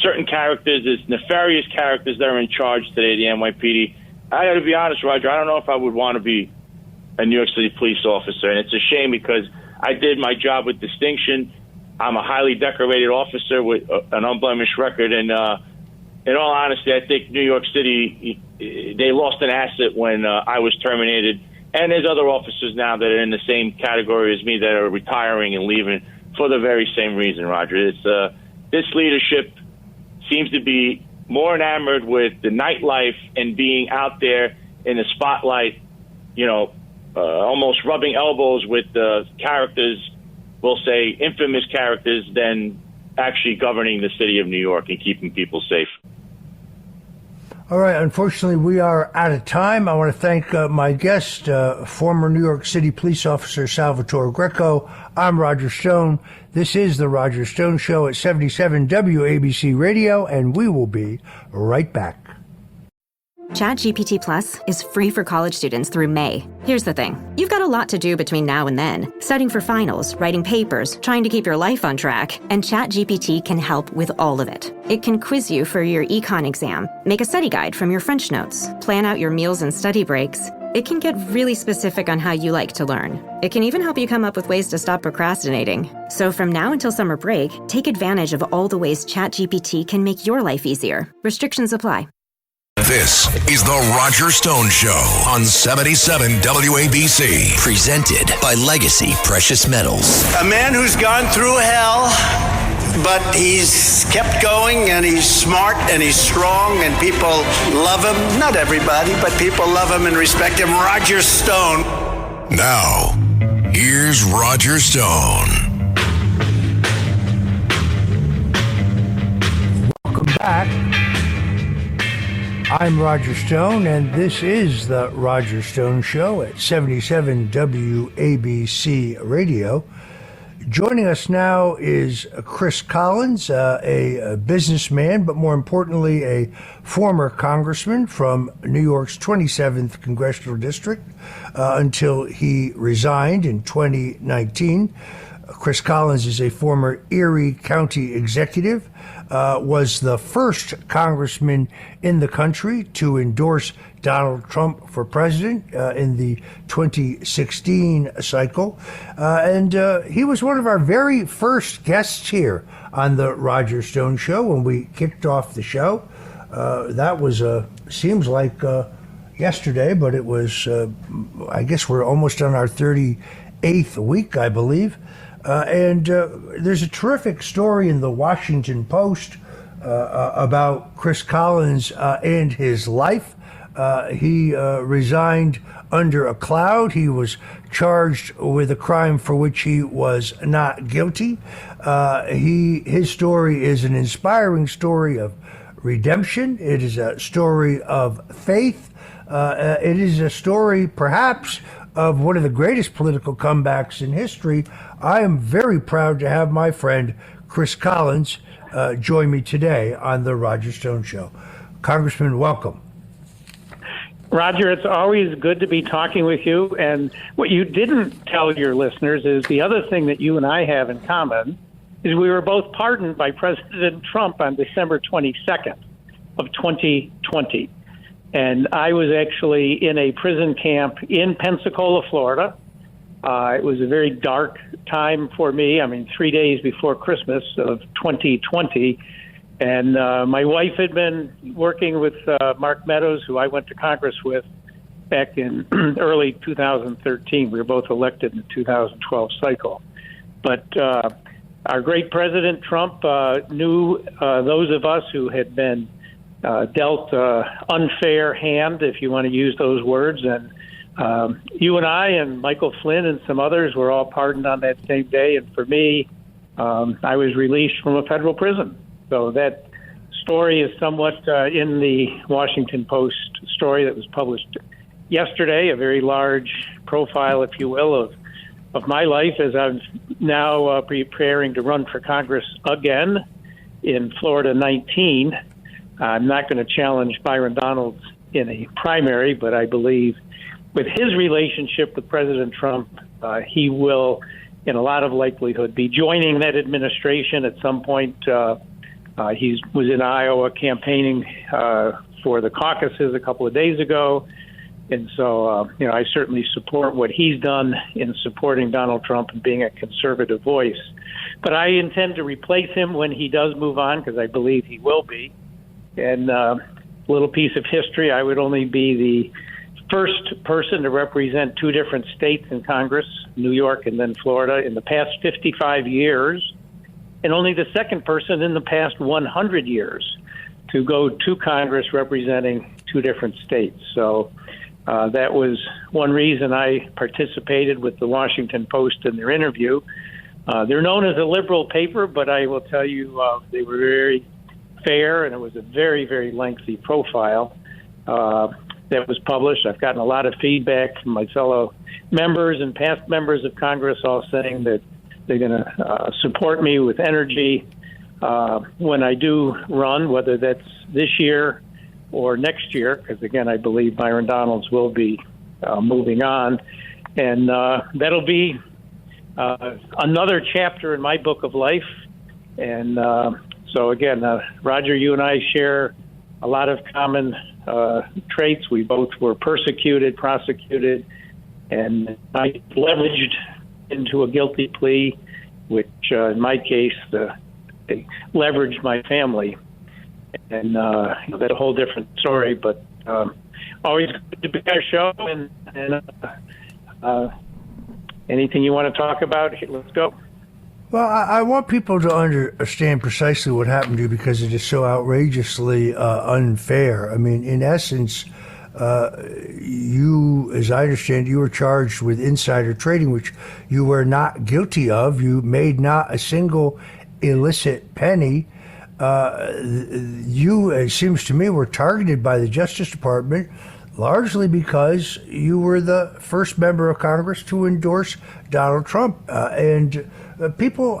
certain characters, these nefarious characters that are in charge today, the NYPD, I got to be honest, Roger, I don't know if I would want to be a New York City police officer. And it's a shame because I did my job with distinction. I'm a highly decorated officer with an unblemished record. And in all honesty, I think New York City, they lost an asset when I was terminated. And there's other officers now that are in the same category as me that are retiring and leaving for the very same reason, Roger. It's this leadership seems to be more enamored with the nightlife and being out there in the spotlight, almost rubbing elbows with the characters, we'll say infamous characters, than actually governing the city of New York and keeping people safe. All right, unfortunately, we are out of time. I want to thank my guest, former New York City police officer Salvatore Greco. I'm Roger Stone. This is The Roger Stone Show at 77 WABC Radio, and we will be right back. ChatGPT Plus is free for college students through May. Here's the thing. You've got a lot to do between now and then. Studying for finals, writing papers, trying to keep your life on track. And ChatGPT can help with all of it. It can quiz you for your econ exam, make a study guide from your French notes, plan out your meals and study breaks. It can get really specific on how you like to learn. It can even help you come up with ways to stop procrastinating. So from now until summer break, take advantage of all the ways ChatGPT can make your life easier. Restrictions apply. This is The Roger Stone Show on 77 WABC. Presented by Legacy Precious Metals. A man who's gone through hell, but he's kept going, and he's smart, and he's strong, and people love him. Not everybody, but people love him and respect him. Roger Stone. Now, here's Roger Stone. Welcome back. I'm Roger Stone, and this is The Roger Stone Show at 77 WABC Radio. Joining us now is Chris Collins, a businessman, but more importantly, a former congressman from New York's 27th Congressional District until he resigned in 2019. Chris Collins is a former Erie County executive, was the first congressman in the country to endorse Donald Trump for president in the 2016 cycle. And he was one of our very first guests here on the Roger Stone Show when we kicked off the show. That was, seems like yesterday, but it was, I guess we're almost on our 38th week, I believe. And there's a terrific story in the Washington Post about Chris Collins and his life. He resigned under a cloud. He was charged with a crime for which he was not guilty. His story is an inspiring story of redemption. It is a story of faith. It is a story, perhaps, of one of the greatest political comebacks in history. I am very proud to have my friend Chris Collins join me today on the Roger Stone Show. Congressman, welcome. Roger, it's always good to be talking with you. And what you didn't tell your listeners is the other thing that you and I have in common is we were both pardoned by President Trump on December 22nd of 2020. And I was actually in a prison camp in Pensacola, Florida. It was a very dark time for me. 3 days before Christmas of 2020. And my wife had been working with Mark Meadows, who I went to Congress with back in early 2013. We were both elected in the 2012 cycle. But our great President Trump knew those of us who had been dealt unfair hand, if you want to use those words. And you and I and Michael Flynn and some others were all pardoned on that same day. And for me, I was released from a federal prison. So that story is somewhat in the Washington Post story that was published yesterday, a very large profile, if you will, of my life as I'm now preparing to run for Congress again in Florida 19. I'm not going to challenge Byron Donalds in a primary, but I believe with his relationship with President Trump, he will, in a lot of likelihood, be joining that administration at some point. He was in Iowa campaigning for the caucuses a couple of days ago. And so, I certainly support what he's done in supporting Donald Trump and being a conservative voice. But I intend to replace him when he does move on, because I believe he will be. And a little piece of history, I would only be the first person to represent two different states in Congress, New York and then Florida, in the past 55 years, and only the second person in the past 100 years to go to Congress representing two different states. So that was one reason I participated with the Washington Post in their interview. They're known as a liberal paper, but I will tell you they were very fair, and it was a very, very lengthy profile that was published. I've gotten a lot of feedback from my fellow members and past members of Congress, all saying that they're going to support me with energy when I do run, whether that's this year or next year, because, again, I believe Byron Donalds will be moving on. And that'll be another chapter in my book of life. And so, again, Roger, you and I share a lot of common traits. We both were persecuted, prosecuted, and I leveraged into a guilty plea, which in my case, they leveraged my family. And that's a whole different story, but always good to be on our show. And anything you want to talk about, let's go. Well, I want people to understand precisely what happened to you, because it is so outrageously unfair. I mean, in essence, you, as I understand, you were charged with insider trading, which you were not guilty of. You made not a single illicit penny. You, it seems to me, were targeted by the Justice Department largely because you were the first member of Congress to endorse Donald Trump. And people,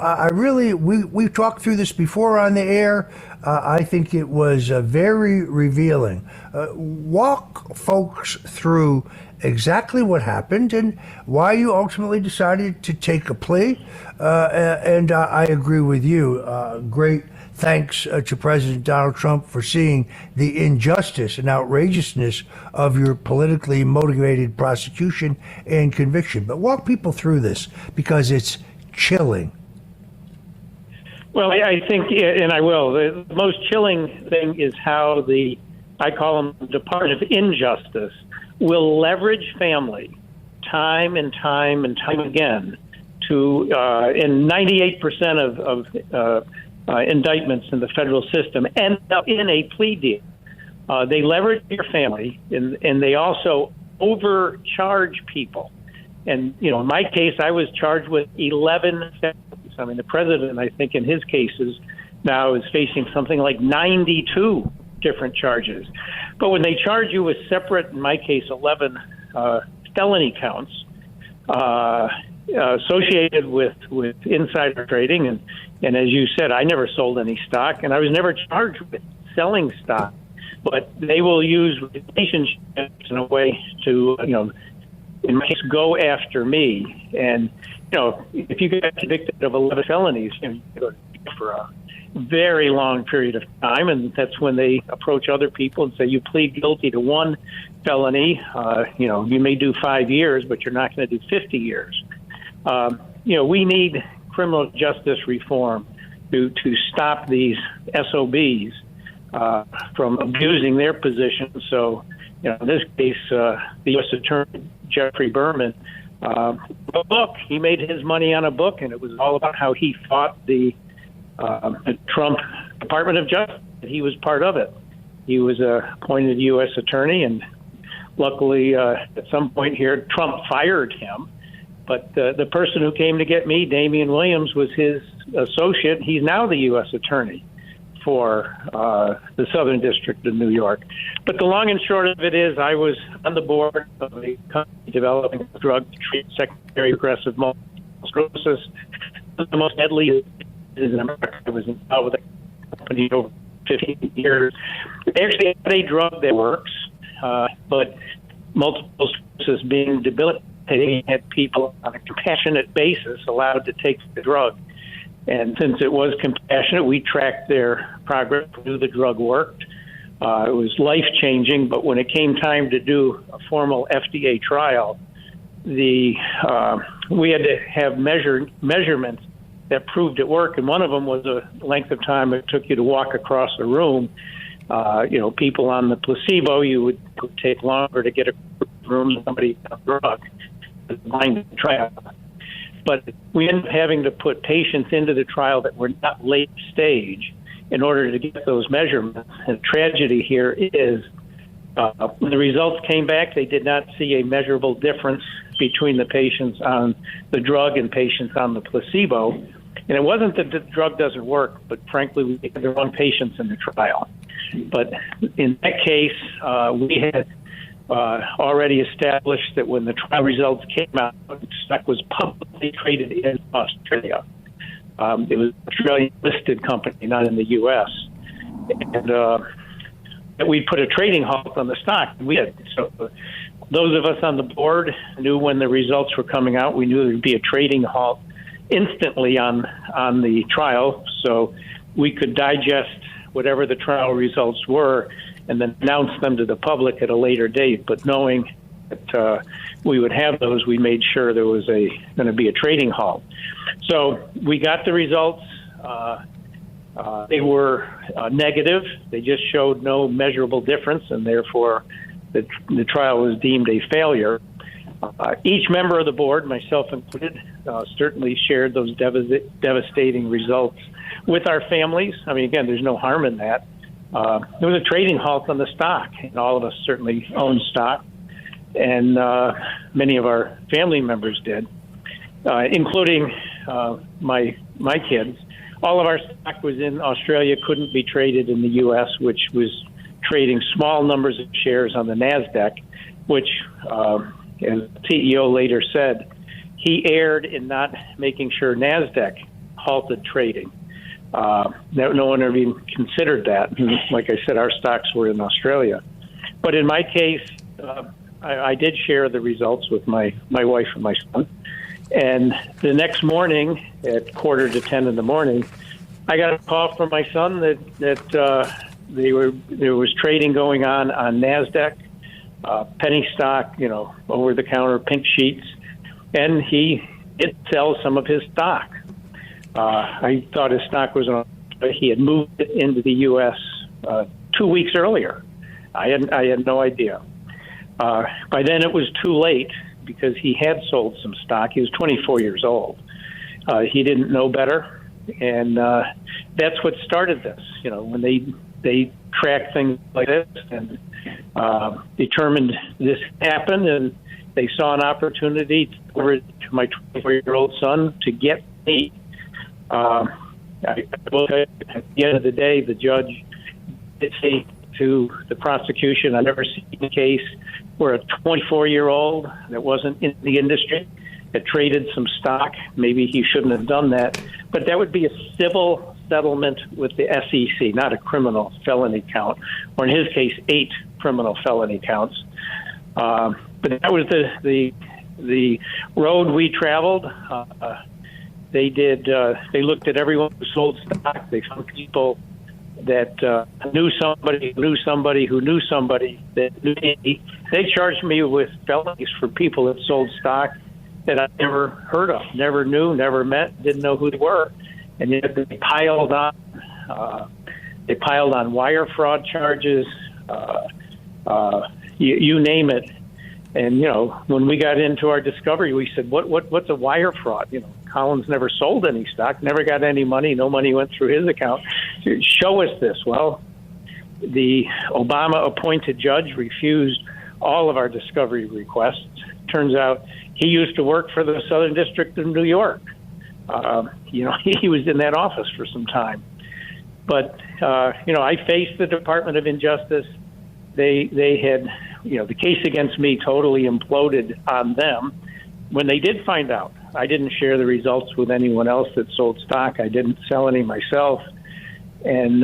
we've talked through this before on the air. I think it was very revealing. Walk folks through exactly what happened and why you ultimately decided to take a plea. And I agree with you. Great thanks to President Donald Trump for seeing the injustice and outrageousness of your politically motivated prosecution and conviction. But walk people through this, because it's chilling. Well, I think, and I will, the most chilling thing is how I call them the Department of Injustice, will leverage family time and time and time again to, in 98% of indictments in the federal system, end up in a plea deal. They leverage your family, and they also overcharge people. And, in my case, I was charged with 11 felonies. I mean, the president, I think, in his cases now is facing something like 92 different charges. But when they charge you with separate, in my case, 11 felony counts associated with insider trading, and as you said, I never sold any stock, and I was never charged with selling stock. But they will use relationships in a way to, in my case, go after me. And, if you get convicted of 11 felonies, you go for a very long period of time, and that's when they approach other people and say, you plead guilty to one felony, you may do 5 years, but you're not going to do 50 years. We need criminal justice reform to stop these SOBs from abusing their position. So, in this case, the U.S. Attorney Jeffrey Berman, a book. He made his money on a book, and it was all about how he fought the Trump Department of Justice. He was part of it. He was appointed U.S. attorney, and luckily, at some point here, Trump fired him. But the person who came to get me, Damian Williams, was his associate. He's now the U.S. attorney for the Southern District of New York. But the long and short of it is I was on the board of a company developing a drug to treat secondary progressive multiple sclerosis, the most deadly disease in America. I was involved with a company over 15 years. They actually had a drug that works, but multiple sclerosis being debilitating, had people on a compassionate basis allowed to take the drug. And since it was compassionate, we tracked their progress, knew the drug worked. It was life-changing, but when it came time to do a formal FDA trial, we had to have measurements that proved it worked, and one of them was the length of time it took you to walk across a room. People on the placebo, you would take longer to get a room than somebody on a drug. The blind trial. But we ended up having to put patients into the trial that were not late stage in order to get those measurements. And the tragedy here is when the results came back, they did not see a measurable difference between the patients on the drug and patients on the placebo. And it wasn't that the drug doesn't work, but frankly, we had the wrong patients in the trial. But in that case, we had already established that when the trial results came out, stock was publicly traded in Australia. It was an Australian-listed company, not in the U.S. And we put a trading halt on the stock. We had. So those of us on the board knew when the results were coming out. We knew there would be a trading halt instantly on the trial, so we could digest whatever the trial results were and then announce them to the public at a later date. But knowing that we would have those, we made sure there was going to be a trading halt. So we got the results. They were negative. They just showed no measurable difference, and therefore the trial was deemed a failure. Each member of the board, myself included, certainly shared those devastating results with our families. I mean, again, there's no harm in that. There was a trading halt on the stock, and all of us certainly owned stock, and many of our family members did, including my kids. All of our stock was in Australia, couldn't be traded in the U.S., which was trading small numbers of shares on the NASDAQ, which, as the CEO later said, he erred in not making sure NASDAQ halted trading. No one ever even considered that. Like I said, our stocks were in Australia. But in my case, I did share the results with my wife and my son. And the next morning at 9:45 in the morning, I got a call from my son that there was trading going on NASDAQ, penny stock, over-the-counter pink sheets, and he did sell some of his stock. I thought his stock was on. He had moved it into the U.S. 2 weeks earlier. I had no idea. By then, it was too late because he had sold some stock. He was 24 years old. He didn't know better, and that's what started this. When they track things like this and determined this happened, and they saw an opportunity to my 24-year-old son to get me. At the end of the day, the judge did say to the prosecution, I've never seen a case where a 24-year-old that wasn't in the industry had traded some stock. Maybe he shouldn't have done that. But that would be a civil settlement with the SEC, not a criminal felony count, or in his case, 8 criminal felony counts. But that was the road we traveled. They looked at everyone who sold stock. They found people that knew somebody who knew somebody that knew me. They charged me with felonies for people that sold stock that I never heard of, never knew, never met, didn't know who they were. And yet they piled on wire fraud charges, you name it. And, when we got into our discovery, we said, what's a wire fraud? Collins never sold any stock, never got any money. No money went through his account. Show us this. Well, the Obama-appointed judge refused all of our discovery requests. Turns out he used to work for the Southern District of New York. He was in that office for some time. But, I faced the Department of Injustice. They had, the case against me totally imploded on them. When they did find out, I didn't share the results with anyone else that sold stock. I didn't sell any myself. And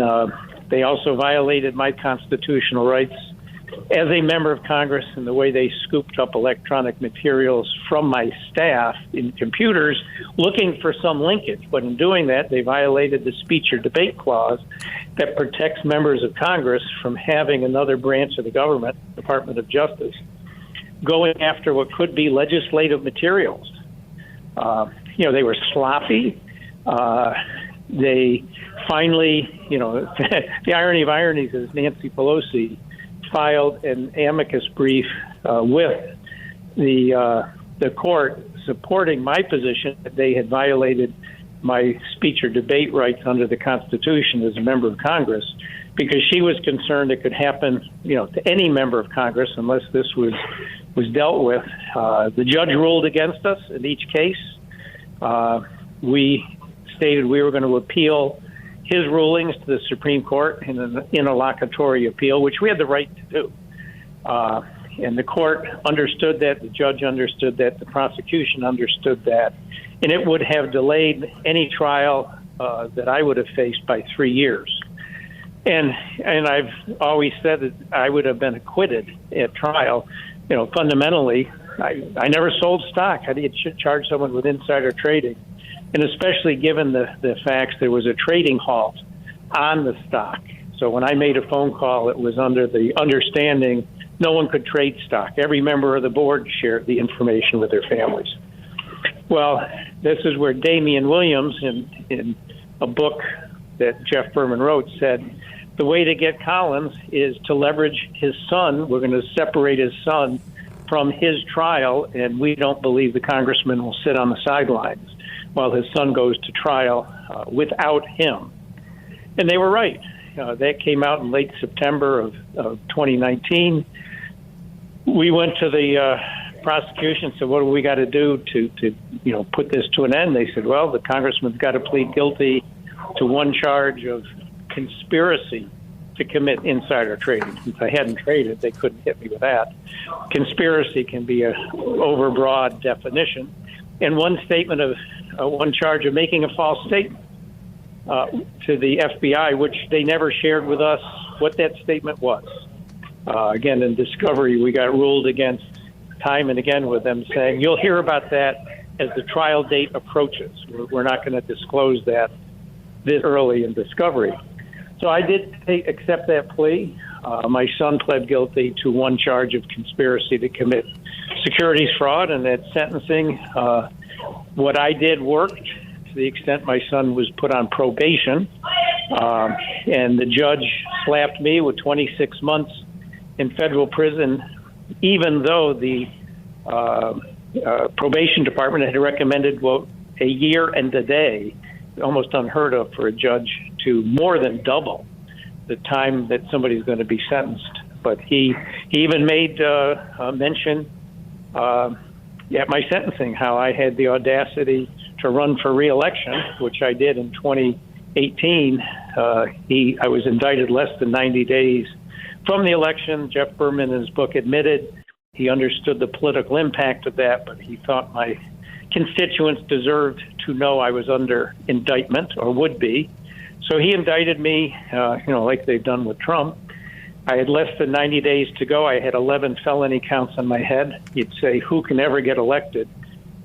they also violated my constitutional rights as a member of Congress in the way they scooped up electronic materials from my staff in computers looking for some linkage. But in doing that, they violated the speech or debate clause that protects members of Congress from having another branch of the government, Department of Justice, going after what could be legislative materials. They were sloppy. They finally, the irony of ironies is Nancy Pelosi filed an amicus brief with the court supporting my position that they had violated my speech or debate rights under the Constitution as a member of Congress, because she was concerned it could happen, to any member of Congress unless this was dealt with. The judge ruled against us in each case. We stated we were going to appeal his rulings to the Supreme Court in an interlocutory appeal, which we had the right to do. And the court understood that, the judge understood that, the prosecution understood that, and it would have delayed any trial that I would have faced by 3 years. And I've always said that I would have been acquitted at trial. Fundamentally, I never sold stock. I didn't charge someone with insider trading. And especially given the facts, there was a trading halt on the stock. So when I made a phone call, it was under the understanding no one could trade stock. Every member of the board shared the information with their families. Well, this is where Damian Williams, in a book that Jeff Berman wrote, said the way to get Collins is to leverage his son. We're going to separate his son from his trial, and we don't believe the congressman will sit on the sidelines while his son goes to trial without him. And they were right. That came out in late September of 2019. We went to the prosecution and said, what do we got to do to put this to an end? They said, well, the congressman's got to plead guilty to one charge of conspiracy to commit insider trading. Since I hadn't traded, they couldn't hit me with that. Conspiracy can be a overbroad definition. And one charge of making a false statement to the FBI, which they never shared with us what that statement was. Again, in discovery, we got ruled against time and again with them saying, you'll hear about that as the trial date approaches. We're not going to disclose that this early in discovery. So I did accept that plea. My son pled guilty to one charge of conspiracy to commit securities fraud, and at sentencing, what I did worked to the extent my son was put on probation, and the judge slapped me with 26 months in federal prison, even though the probation department had recommended, a year and a day, almost unheard of for a judge to more than double the time that somebody's going to be sentenced. But he even made a mention at my sentencing how I had the audacity to run for re-election, which I did in 2018. I was indicted less than 90 days from the election. Jeff Berman, in his book, admitted he understood the political impact of that, but he thought my constituents deserved to know I was under indictment, or would be. So he indicted me, like they've done with Trump. I had less than 90 days to go. I had 11 felony counts on my head. You'd say, who can ever get elected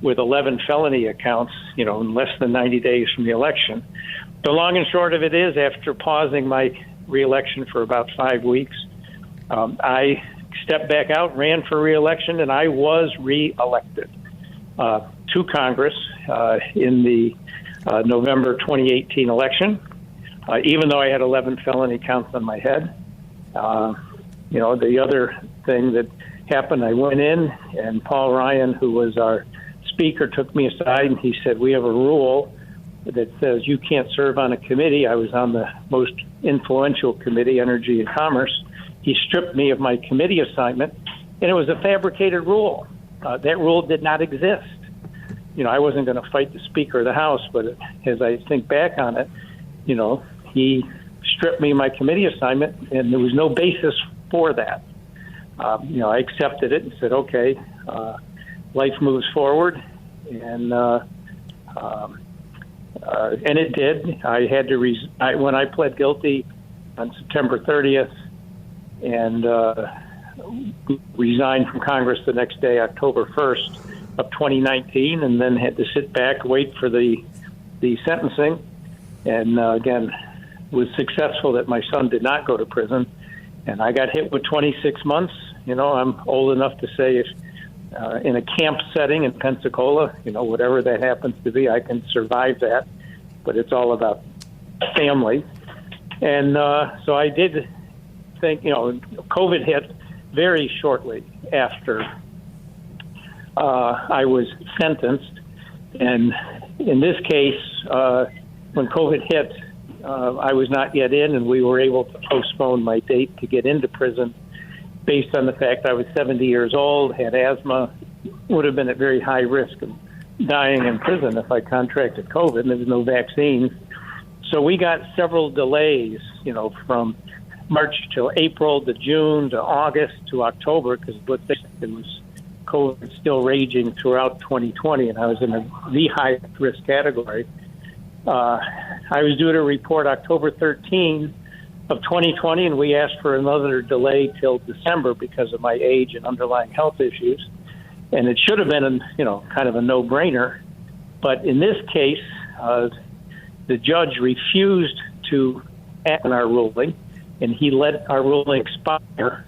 with 11 felony accounts, in less than 90 days from the election? The long and short of it is, after pausing my re-election for about 5 weeks, I stepped back out, ran for re-election, and I was re-elected to Congress in the November 2018 election, even though I had 11 felony counts on my head. The other thing that happened, I went in, and Paul Ryan, who was our speaker, took me aside, and he said, we have a rule that says you can't serve on a committee. I was on the most influential committee, Energy and Commerce. He stripped me of my committee assignment, and it was a fabricated rule. That rule did not exist. I wasn't going to fight the Speaker of the House, but as I think back on it, he stripped me of my committee assignment, and there was no basis for that. I accepted it and said, okay, life moves forward, and it did. I had to when I pled guilty on September 30th and resigned from Congress the next day, October 1st of 2019, and then had to sit back, wait for the sentencing, and again, was successful that my son did not go to prison, and I got hit with 26 months. I'm old enough to say if in a camp setting in Pensacola, whatever that happens to be, I can survive that, but it's all about family. And so I did think, COVID hit very shortly after I was sentenced. And in this case, when COVID hit, I was not yet in, and we were able to postpone my date to get into prison based on the fact I was 70 years old, had asthma, would have been at very high risk of dying in prison if I contracted COVID, and there was no vaccines. So we got several delays, from March till April to June to August to October, because it was COVID still raging throughout 2020, and I was in the high risk category. I was due to report October 13 of 2020, and we asked for another delay till December because of my age and underlying health issues. And it should have been, kind of a no-brainer. But in this case, the judge refused to act on our ruling, and he let our ruling expire.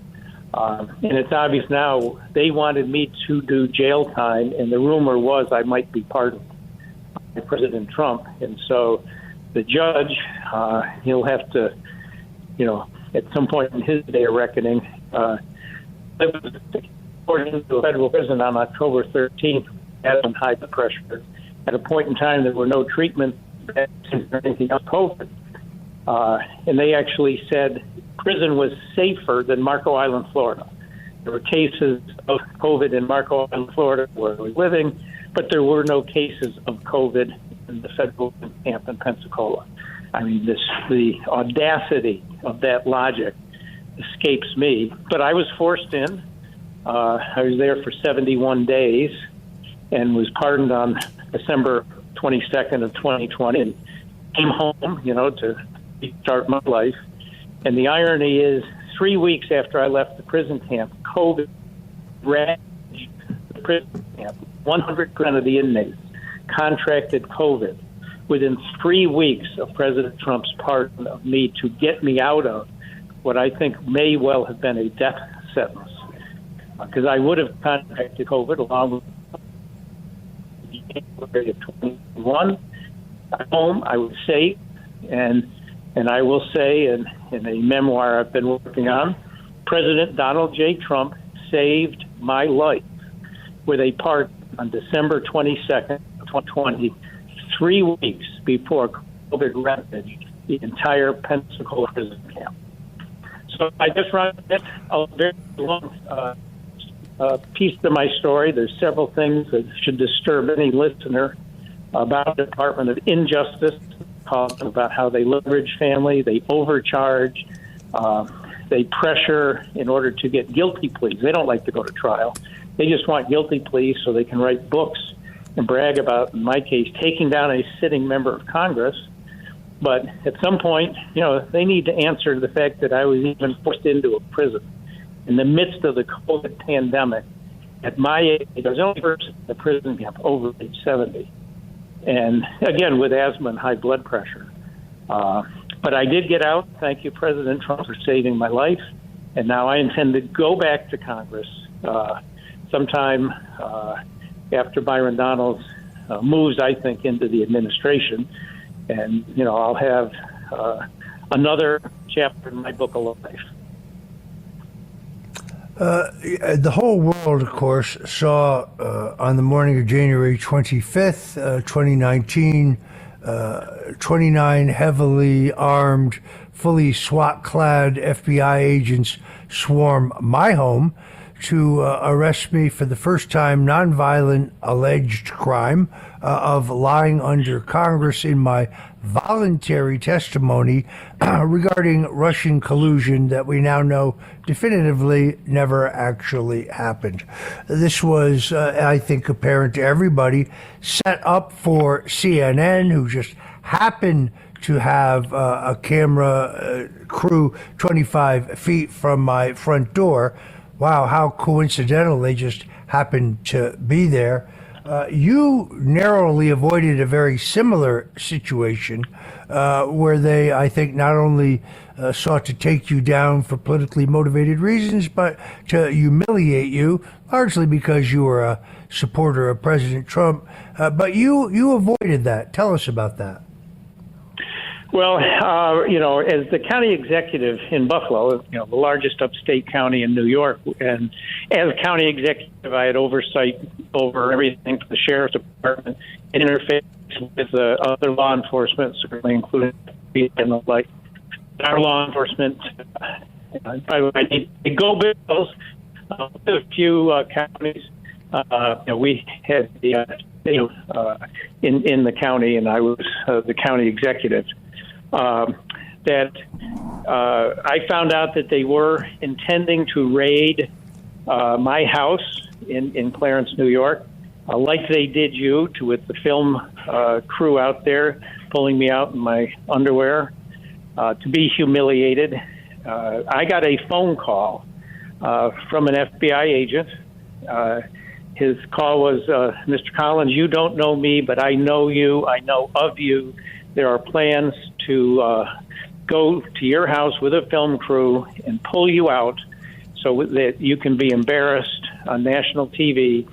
And it's obvious now they wanted me to do jail time, and the rumor was I might be pardoned by President Trump. And so the judge, he'll have to, at some point in his day of reckoning, reported into a federal prison on October 13th, had on high blood pressure. At a point in time, there were no treatment or anything else COVID. And they actually said prison was safer than Marco Island, Florida. There were cases of COVID in Marco Island, Florida, where I was living, but there were no cases of COVID in the federal camp in Pensacola. I mean, the audacity of that logic escapes me. But I was forced in. I was there for 71 days and was pardoned on December 22nd of 2020 and came home, to start my life. And the irony is 3 weeks after I left the prison camp, COVID ravaged the prison camp. 100% of the inmates contracted COVID within 3 weeks of President Trump's pardon of me to get me out of what I think may well have been a death sentence. Because I would have contracted COVID along with January of 2021. At home, I was safe, and I will say in a memoir I've been working on, President Donald J. Trump saved my life with a pardon on December 22nd, 2020, 3 weeks before COVID ravaged the entire Pensacola prison camp. So I just run a very long piece to my story. There's several things that should disturb any listener about the Department of Injustice, about how they leverage family, they overcharge, they pressure in order to get guilty pleas. They don't like to go to trial. They just want guilty pleas so they can write books and brag about, in my case, taking down a sitting member of Congress. But at some point, they need to answer the fact that I was even forced into a prison in the midst of the COVID pandemic. At my age, I was the only person in the prison camp over age 70. And again, with asthma and high blood pressure. But I did get out. Thank you, President Trump, for saving my life. And now I intend to go back to Congress sometime after Byron Donalds moves, I think, into the administration. And, I'll have another chapter in my book of life. The whole world, of course, saw on the morning of January 25th, 2019, 29 heavily armed, fully SWAT-clad FBI agents swarm my home to arrest me for the first time nonviolent alleged crime of lying under Congress in my voluntary testimony regarding Russian collusion that we now know definitively never actually happened. This was, I think, apparent to everybody, set up for CNN, who just happened to have a camera crew 25 feet from my front door. Wow, how coincidental they just happened to be there. You narrowly avoided a very similar situation where they, I think, not only sought to take you down for politically motivated reasons, but to humiliate you, largely because you were a supporter of President Trump. But you avoided that. Tell us about that. Well, as the county executive in Buffalo, the largest upstate county in New York, and as county executive, I had oversight over everything from the sheriff's department and interface with other law enforcement, certainly including and the like. Our law enforcement, by the way, they go bills. A few counties, we had in the county, and I was the county executive. That I found out that they were intending to raid my house in Clarence, New York, like they did you, with the film crew out there pulling me out in my underwear to be humiliated. I got a phone call from an FBI agent. His call was, Mr. Collins, you don't know me, but I know you. I know of you. There are plans to go to your house with a film crew and pull you out so that you can be embarrassed on national TV.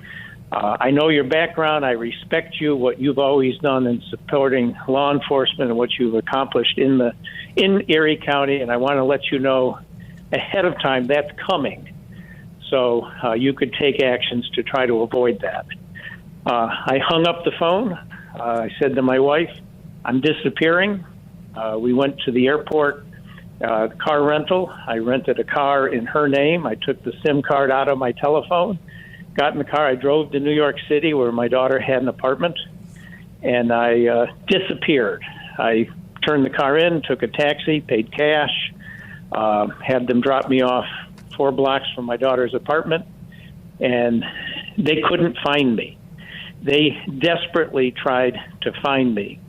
I know your background. I respect you, what you've always done in supporting law enforcement and what you've accomplished in Erie County, and I want to let you know ahead of time that's coming, so you could take actions to try to avoid that. I hung up the phone. I said to my wife, I'm disappearing. We went to the airport car rental. I rented a car in her name. I took the SIM card out of my telephone, got in the car. I drove to New York City where my daughter had an apartment, and I disappeared. I turned the car in, took a taxi, paid cash, had them drop me off 4 blocks from my daughter's apartment, and they couldn't find me. They desperately tried to find me.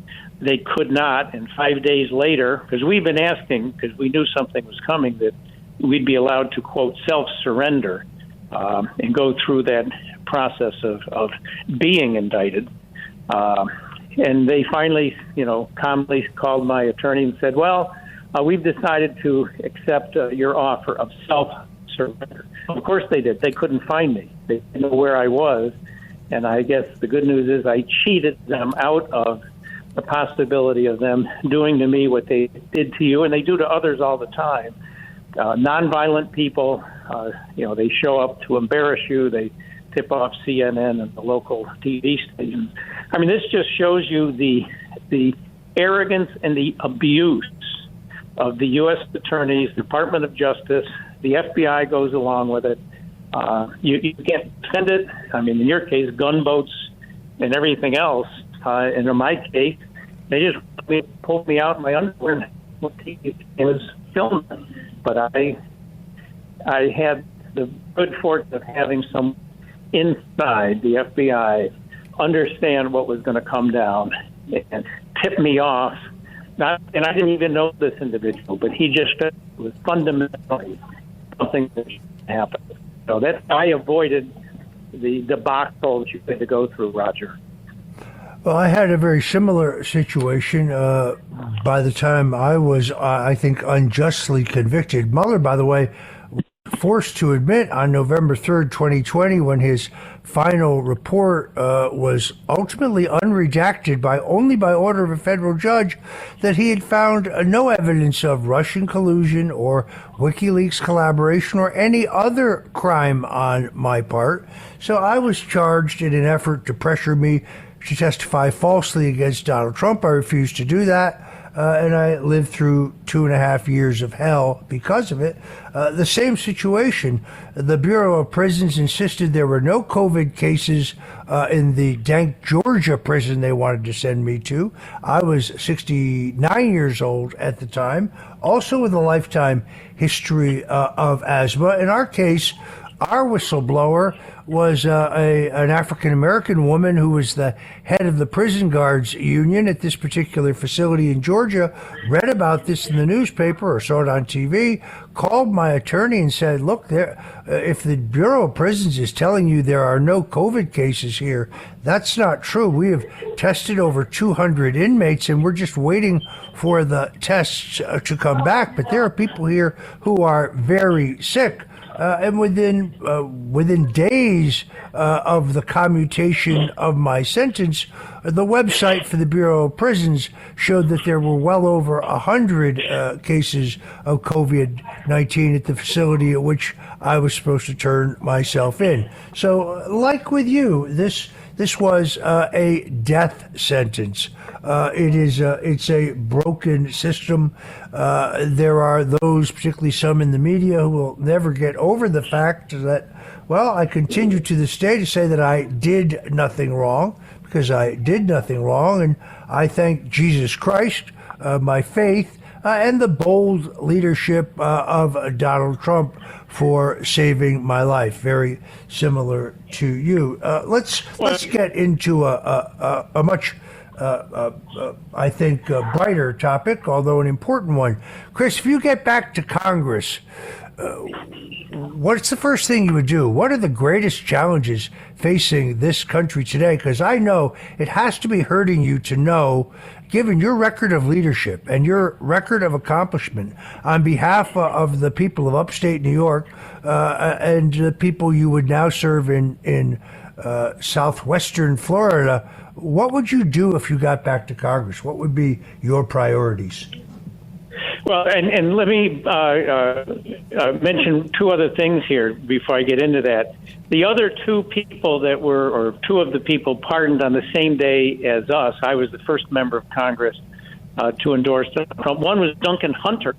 They could not, and 5 days later, because we've been asking, because we knew something was coming, that we'd be allowed to, quote, self-surrender and go through that process of being indicted. And they finally, calmly called my attorney and said, well, we've decided to accept your offer of self-surrender. Of course they did. They couldn't find me. They didn't know where I was. And I guess the good news is I cheated them out of the possibility of them doing to me what they did to you, and they do to others all the time. Nonviolent people, they show up to embarrass you. They tip off CNN and the local TV stations. I mean, this just shows you the arrogance and the abuse of the U.S. attorneys, Department of Justice. The FBI goes along with it. You can't defend it. I mean, in your case, gunboats and everything else. And in my case, they just pulled me out in my underwear and was filming. But I had the good fortune of having some inside the FBI understand what was going to come down and tip me off. And I didn't even know this individual, but he just was fundamentally something that happened. So that I avoided the debacle that you had to go through, Roger. Well, I had a very similar situation by the time I was, I think, unjustly convicted. Mueller, by the way, was forced to admit on November 3rd, 2020, when his final report was ultimately unredacted only by order of a federal judge, that he had found no evidence of Russian collusion or WikiLeaks collaboration or any other crime on my part. So I was charged in an effort to pressure me to testify falsely against Donald Trump. I refused to do that. And I lived through 2.5 years of hell because of it. The same situation. The Bureau of Prisons insisted there were no COVID cases in the dank Georgia prison they wanted to send me to. I was 69 years old at the time, also with a lifetime history of asthma. In our case, our whistleblower was an African-American woman who was the head of the prison guards union at this particular facility in Georgia, read about this in the newspaper or saw it on TV, called my attorney and said, look, if the Bureau of Prisons is telling you there are no COVID cases here, that's not true. We have tested over 200 inmates and we're just waiting for the tests to come back. But there are people here who are very sick. And within days of the commutation of my sentence, the website for the Bureau of Prisons showed that there were well over 100 cases of COVID-19 at the facility at which I was supposed to turn myself in. So, like with you, this was a death sentence. It's a broken system. There are those, particularly some in the media, who will never get over the fact that, well, I continue to this day to say that I did nothing wrong, because I did nothing wrong, and I thank Jesus Christ, my faith, and the bold leadership of Donald Trump for saving my life. Very similar to you. Let's get into a much I think brighter topic, although an important one. Chris, if you get back to Congress, what's the first thing you would do? What are the greatest challenges facing this country today? Because I know it has to be hurting you to know, given your record of leadership and your record of accomplishment on behalf of the people of upstate New York and the people you would now serve in southwestern Florida, what would you do if you got back to Congress? What would be your priorities? Well, and let me mention two other things here before I get into that. The other two people that were, or two of the people pardoned on the same day as us, I was the first member of Congress to endorse Trump. One was Duncan Hunter,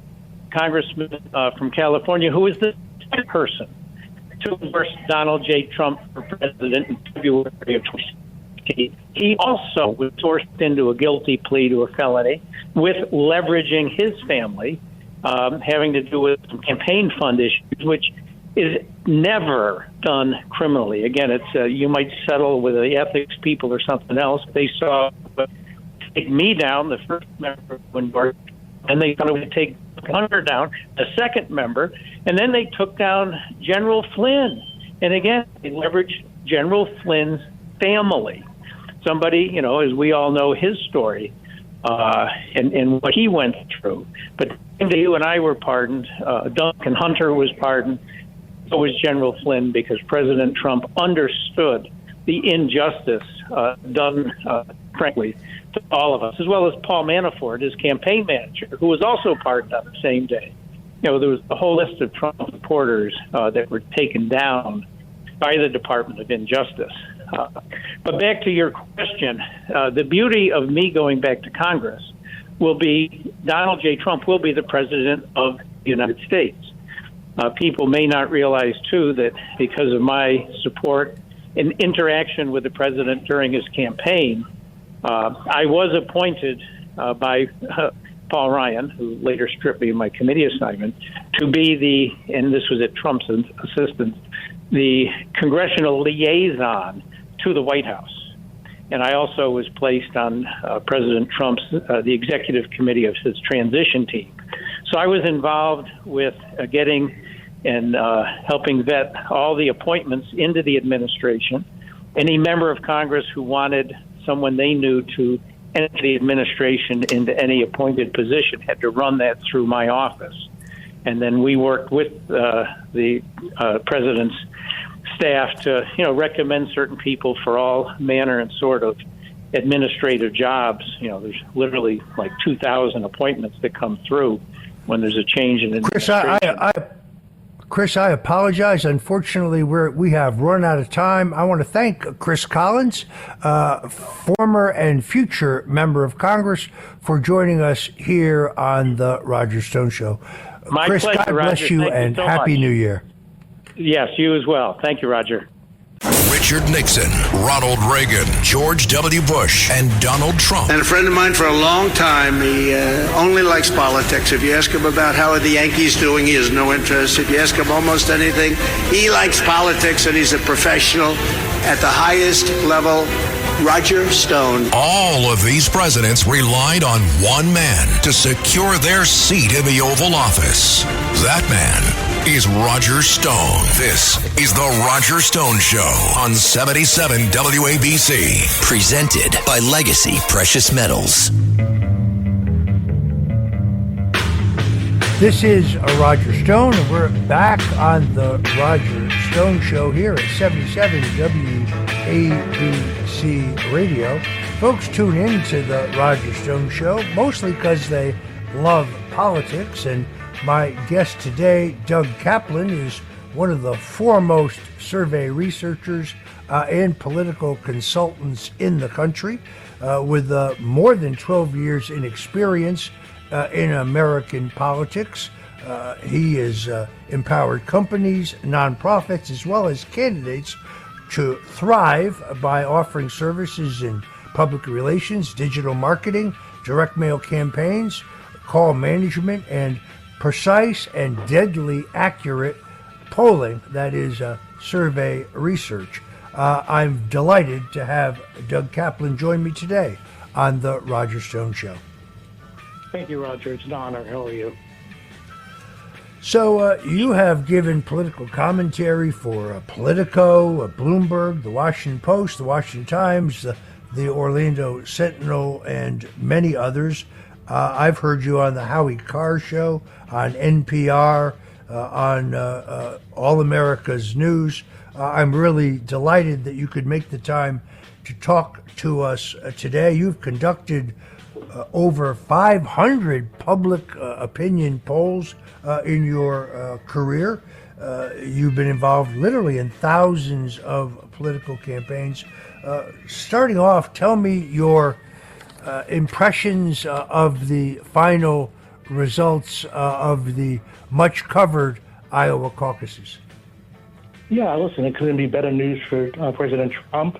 Congressman from California, who was the second person to endorse Donald J. Trump for president in February of 2016. He also was forced into a guilty plea to a felony with leveraging his family, having to do with some campaign fund issues, which is never done criminally. Again, it's you might settle with the ethics people or something else. They saw take me down, the first member of Windward, and they thought it would take Hunter down, the second member, and then they took down General Flynn. And again, they leveraged General Flynn's family. Somebody, as we all know his story and what he went through. But you and I were pardoned. Duncan Hunter was pardoned. So was General Flynn, because President Trump understood the injustice done, frankly, to all of us, as well as Paul Manafort, his campaign manager, who was also pardoned on the same day. There was a whole list of Trump supporters that were taken down by the Department of Injustice. But back to your question, the beauty of me going back to Congress will be Donald J. Trump will be the president of the United States. People may not realize, too, that because of my support and interaction with the president during his campaign, I was appointed by Paul Ryan, who later stripped me of my committee assignment, to be and this was at Trump's assistance, the congressional liaison to the White House. And I also was placed on President Trump's, the executive committee of his transition team. So I was involved with getting and helping vet all the appointments into the administration. Any member of Congress who wanted someone they knew to enter the administration into any appointed position had to run that through my office. And then we worked with the president's staff to, recommend certain people for all manner and sort of administrative jobs. There's literally like 2,000 appointments that come through when there's a change in administration. Chris, I apologize. Unfortunately, we have run out of time. I want to thank Chris Collins, former and future member of Congress, for joining us here on the Roger Stone Show. My Chris, pleasure, God bless Roger. you, Thank and so Happy much. New Year. Yes, you as well. Thank you, Roger. Richard Nixon, Ronald Reagan, George W. Bush, and Donald Trump. And a friend of mine for a long time, he only likes politics. If you ask him about how are the Yankees doing, he has no interest. If you ask him almost anything, he likes politics, and he's a professional at the highest level. Roger Stone. All of these presidents relied on one man to secure their seat in the Oval Office. That man is Roger Stone. This is the Roger Stone Show on 77 WABC. Presented by Legacy Precious Metals. This is Roger Stone, and we're back on the Roger Stone Show here at 77 WABC Radio. Folks tune in to the Roger Stone Show mostly because they love politics, and my guest today, Doug Kaplan, is one of the foremost survey researchers and political consultants in the country, with more than 12 years in experience in American politics. He has empowered companies, nonprofits, as well as candidates to thrive by offering services in public relations, digital marketing, direct mail campaigns, call management, and precise and deadly accurate polling, that is survey research. I'm delighted to have Doug Kaplan join me today on the Roger Stone Show. Thank you, Roger. It's an honor. How are you? So you have given political commentary for Politico, Bloomberg, the Washington Post, the Washington Times, the Orlando Sentinel, and many others. I've heard you on the Howie Carr Show, on NPR, on All America's News. I'm really delighted that you could make the time to talk to us today. You've conducted over 500 public opinion polls in your career. You've been involved literally in thousands of political campaigns. Starting off, tell me your impressions of the final results of the much covered Iowa caucuses. Yeah, listen, it couldn't be better news for President Trump.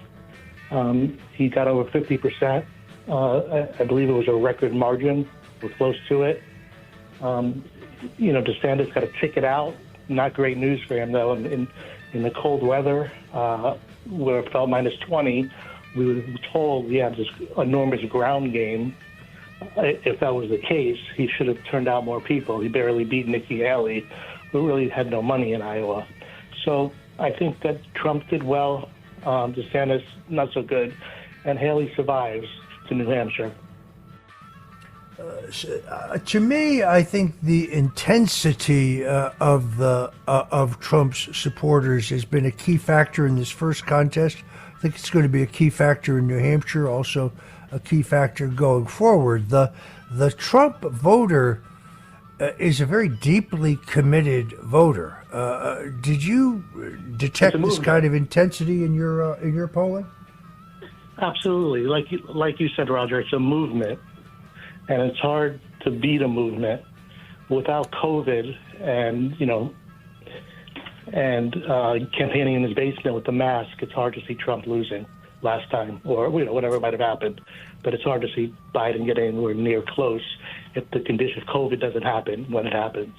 He got over 50%. I believe it was a record margin. We're close to it. DeSantis got a ticket out. Not great news for him, though. In the cold weather, where it felt minus 20, we were told he had this enormous ground game. If that was the case, he should have turned out more people. He barely beat Nikki Haley, who really had no money in Iowa. So I think that Trump did well. DeSantis, not so good. And Haley survives to New Hampshire. To me, I think the intensity of Trump's supporters has been a key factor in this first contest. I think it's going to be a key factor in New Hampshire, also a key factor going forward. The Trump voter is a very deeply committed voter. Did you detect this kind of intensity in your polling? Absolutely. Like you said, Roger, it's a movement, and it's hard to beat a movement without COVID and campaigning in his basement with the mask. It's hard to see Trump losing last time, or whatever might have happened. But it's hard to see Biden get anywhere near close if the condition of COVID doesn't happen when it happens.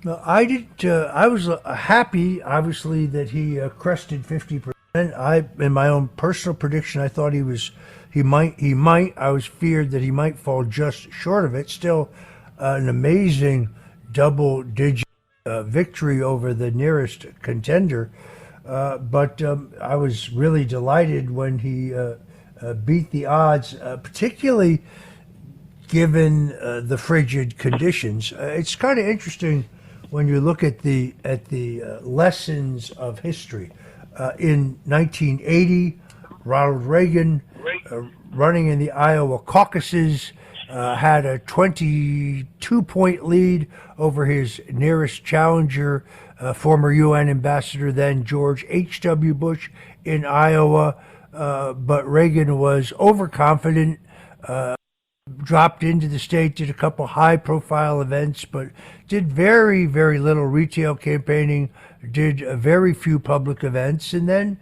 No, I did. I was happy, obviously, that he crested 50%. In my own personal prediction, I thought he might. I was feared that he might fall just short of it. Still, an amazing double-digit victory over the nearest contender. But I was really delighted when he beat the odds, particularly given the frigid conditions. It's kind of interesting when you look at the lessons of history. In 1980, Ronald Reagan running in the Iowa caucuses, had a 22-point lead over his nearest challenger, former UN ambassador then George H.W. Bush in Iowa. But Reagan was overconfident, dropped into the state, did a couple high-profile events, but did very, very little retail campaigning, did very few public events, and then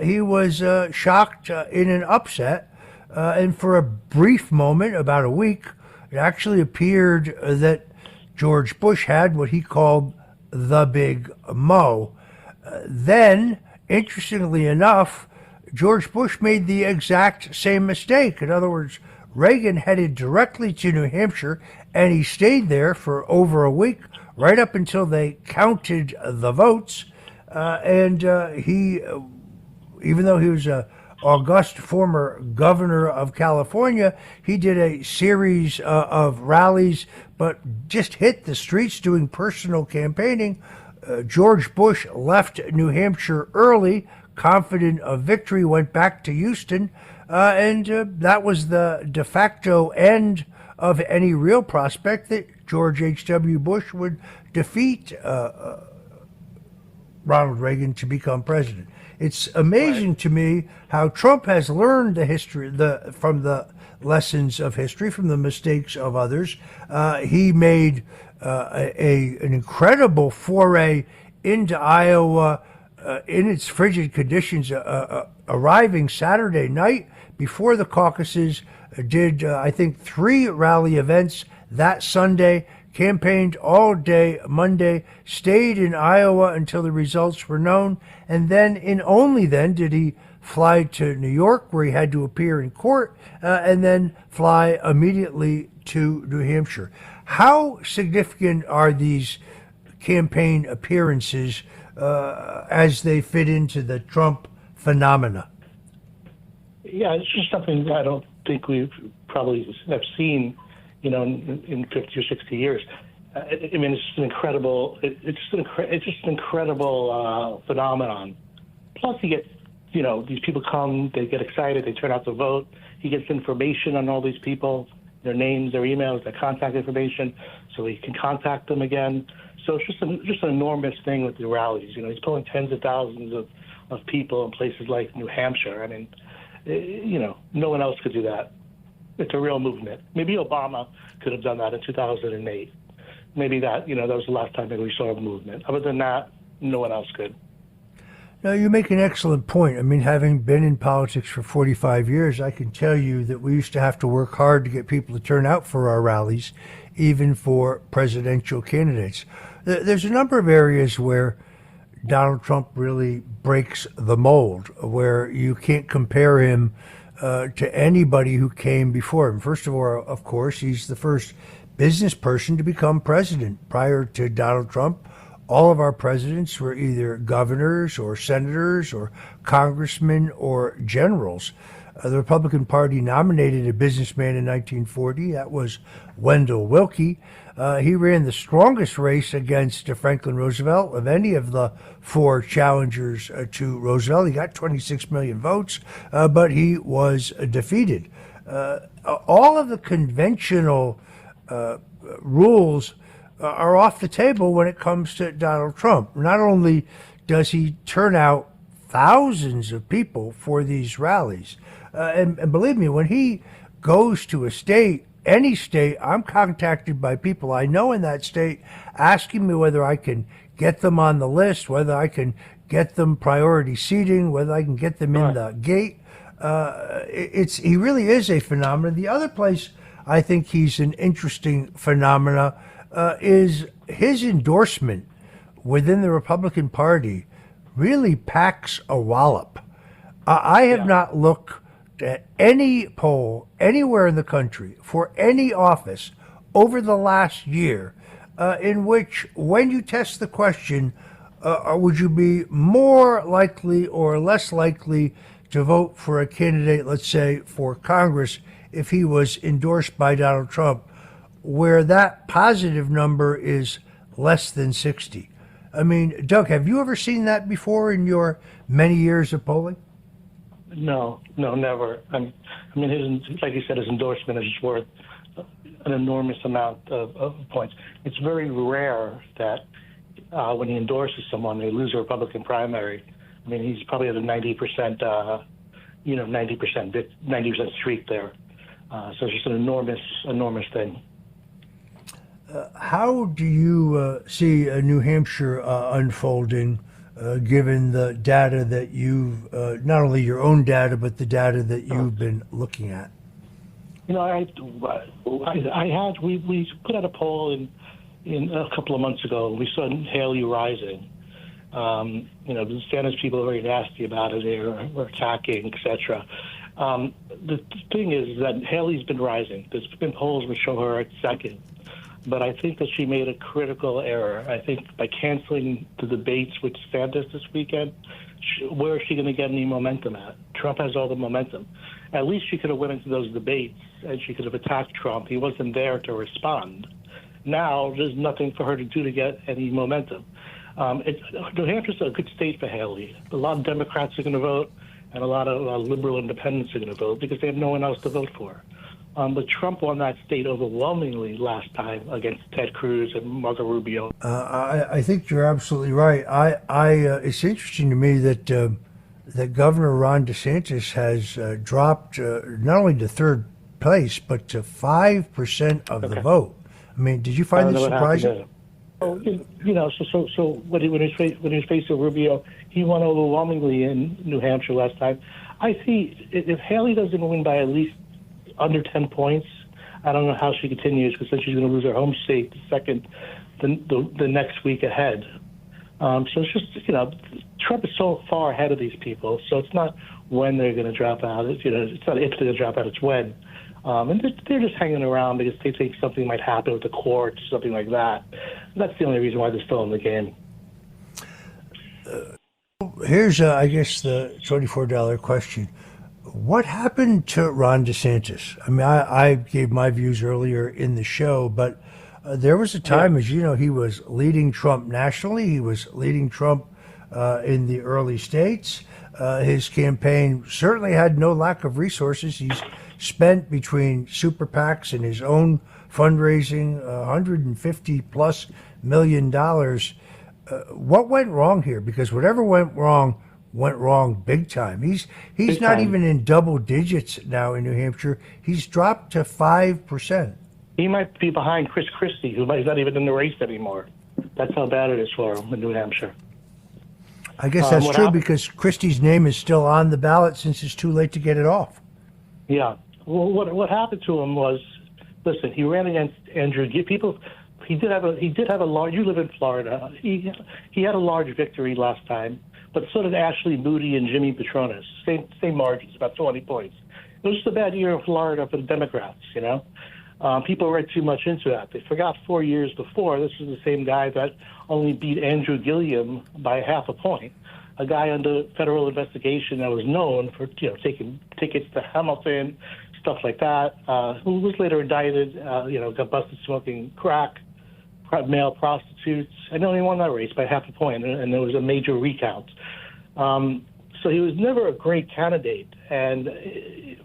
he was shocked in an upset. And for a brief moment, about a week, it actually appeared that George Bush had what he called the Big Mo. Then, interestingly enough, George Bush made the exact same mistake. In other words, Reagan headed directly to New Hampshire, and he stayed there for over a week, right up until they counted the votes. He, even though he was a august former governor of California, he did a series of rallies, but just hit the streets doing personal campaigning. George Bush left New Hampshire early, confident of victory, went back to Houston, and that was the de facto end of any real prospect that George H.W. Bush would defeat Ronald Reagan to become president. It's amazing to me how Trump has learned the history from the lessons of history, from the mistakes of others. He made an incredible foray into Iowa in its frigid conditions, arriving Saturday night before the caucuses, did, I think, 3 rally events that Sunday, campaigned all day Monday, stayed in Iowa until the results were known, and then, and only then, did he fly to New York, where he had to appear in court, and then fly immediately to New Hampshire. How significant are these campaign appearances as they fit into the Trump phenomena? Yeah, it's just something I don't think we've probably have seen, in 50 or 60 years. I mean, it's just an incredible. It's just an incredible phenomenon. Plus, you get, these people come, they get excited, they turn out to vote. He gets information on all these people, their names, their emails, their contact information, so he can contact them again. So it's just an enormous thing with the rallies. He's pulling tens of thousands of people in places like New Hampshire. I mean, no one else could do that. It's a real movement. Maybe Obama could have done that in 2008. Maybe that was the last time maybe we saw a movement. Other than that, no one else could. No, you make an excellent point. I mean, having been in politics for 45 years, I can tell you that we used to have to work hard to get people to turn out for our rallies, even for presidential candidates. There's a number of areas where Donald Trump really breaks the mold, where you can't compare him to anybody who came before him. First of all, of course, he's the first business person to become president. Prior to Donald Trump, all of our presidents were either governors or senators or congressmen or generals. The Republican Party nominated a businessman in 1940. That was Wendell Willkie. He ran the strongest race against Franklin Roosevelt of any of the 4 challengers to Roosevelt. He got 26 million votes, but he was defeated. All of the conventional rules are off the table when it comes to Donald Trump. Not only does he turn out thousands of people for these rallies, and believe me, when he goes to a state, any state, I'm contacted by people I know in that state asking me whether I can get them on the list, whether I can get them priority seating, whether I can get them in the gate. He really is a phenomenon. The other place I think he's an interesting phenomena is his endorsement within the Republican Party really packs a wallop. I have not looked at any poll anywhere in the country for any office over the last year in which, when you test the question, would you be more likely or less likely to vote for a candidate, let's say, for Congress, if he was endorsed by Donald Trump, where that positive number is less than 60. I mean, Doug, have you ever seen that before in your many years of polling? No, never. I mean, like you said, his endorsement is just worth an enormous amount of points. It's very rare that when he endorses someone, they lose a Republican primary. I mean, he's probably at a 90%, 90% streak there. So it's just an enormous thing. How do you see New Hampshire unfolding, given the data that you've, not only your own data, but the data that you've been looking at? You know, we put out a poll in a couple of months ago. We saw Haley rising. The Spanish people are very nasty about it. They were attacking, etc. The thing is that Haley's been rising. There's been polls which show her at second. But I think that she made a critical error. I think by canceling the debates with DeSantis this weekend, where is she going to get any momentum at? Trump has all the momentum. At least she could have went into those debates and she could have attacked Trump. He wasn't there to respond. Now there's nothing for her to do to get any momentum. New Hampshire's a good state for Haley. A lot of Democrats are going to vote, and a lot of liberal independents are going to vote because they have no one else to vote for. But Trump won that state overwhelmingly last time against Ted Cruz and Marco Rubio. I think you're absolutely right. It's interesting to me that that Governor Ron DeSantis has dropped not only to third place, but to 5% of the vote. I mean, did you find this surprising? So when he was facing Rubio, he won overwhelmingly in New Hampshire last time. I see if Haley doesn't win by at least under 10 points, I don't know how she continues, because then she's going to lose her home state the next week ahead. So it's just, Trump is so far ahead of these people, so it's not when they're going to drop out. It's not if they're going to drop out, it's when. And they're just hanging around because they think something might happen with the courts, something like that. That's the only reason why they're still in the game. Here's, I guess, the $24 question. What happened to Ron DeSantis? I mean, I gave my views earlier in the show, but there was a time, as you know, he was leading Trump nationally. He was leading Trump in the early states. His campaign certainly had no lack of resources. He's spent between super PACs and his own fundraising $150+ million. What went wrong here? Because whatever went wrong big time. He's big not time. Even in double digits now in New Hampshire. He's dropped to 5%. He might be behind Chris Christie, who is not even in the race anymore. That's how bad it is for him in New Hampshire. I guess that's true because Christie's name is still on the ballot since it's too late to get it off. Yeah. Well, what happened to him was, listen, he ran against Andrew. He did have a large. You live in Florida. He had a large victory last time, but so did Ashley Moody and Jimmy Petronis. Same margins, about 20 points. It was just a bad year in Florida for the Democrats. People read too much into that. They forgot 4 years before, this is the same guy that only beat Andrew Gilliam by half a point, a guy under federal investigation that was known for taking tickets to Hamilton, stuff like that, who was later indicted, got busted smoking crack, male prostitutes, and only won that race by half a point, and there was a major recount. So he was never a great candidate, and then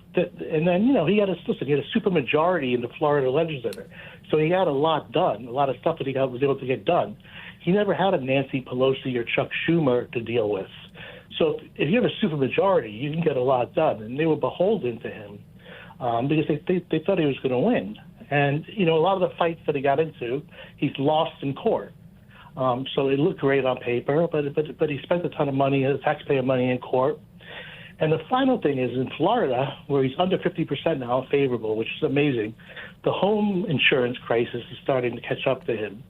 he had a super majority in the Florida legislature, so he had a lot done, a lot of stuff that he was able to get done. He never had a Nancy Pelosi or Chuck Schumer to deal with. So if you have a super majority, you can get a lot done, and they were beholden to him because they thought he was going to win. And a lot of the fights that he got into, he's lost in court. So it looked great on paper, but he spent a ton of money, taxpayer money, in court. And the final thing is in Florida, where he's under 50% now favorable, which is amazing, the home insurance crisis is starting to catch up to him,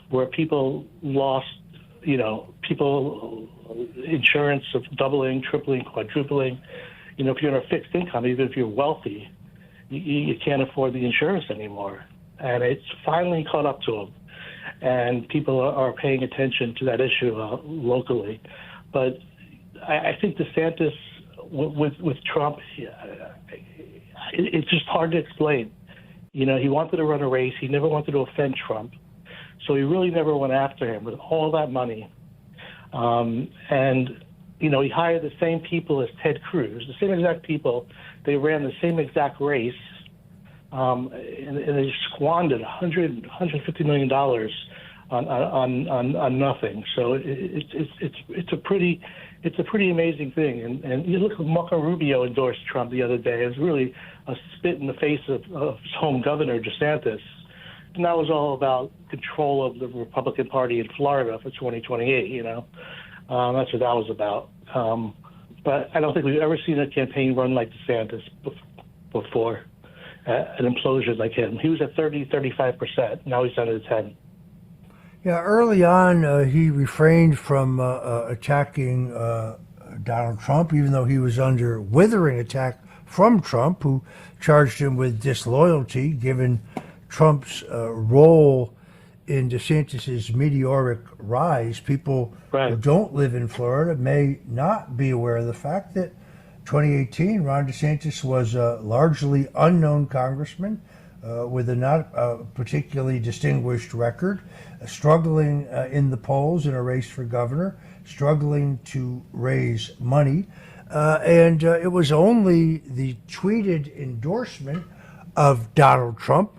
where people lost, insurance of doubling, tripling, quadrupling. If you're on a fixed income, even if you're wealthy, you can't afford the insurance anymore. And it's finally caught up to him. And people are paying attention to that issue locally. But I think DeSantis, with Trump, it's just hard to explain. He wanted to run a race. He never wanted to offend Trump. So he really never went after him with all that money. He hired the same people as Ted Cruz, the same exact people. They ran the same exact race and they squandered $150 million on nothing. So it's a pretty amazing thing. And you look, Marco Rubio endorsed Trump the other day. It was really a spit in the face of his home governor, DeSantis. And that was all about control of the Republican Party in Florida for 2028, you know. That's what that was about. But I don't think we've ever seen a campaign run like DeSantis before, an implosion like him. He was at 35%. Now he's down to 10. Yeah, early on, he refrained from attacking Donald Trump, even though he was under withering attack from Trump, who charged him with disloyalty, given Trump's role in DeSantis' meteoric rise. People who don't live in Florida may not be aware of the fact that 2018, Ron DeSantis was a largely unknown congressman with a not particularly distinguished record, struggling in the polls in a race for governor, struggling to raise money. And it was only the tweeted endorsement of Donald Trump,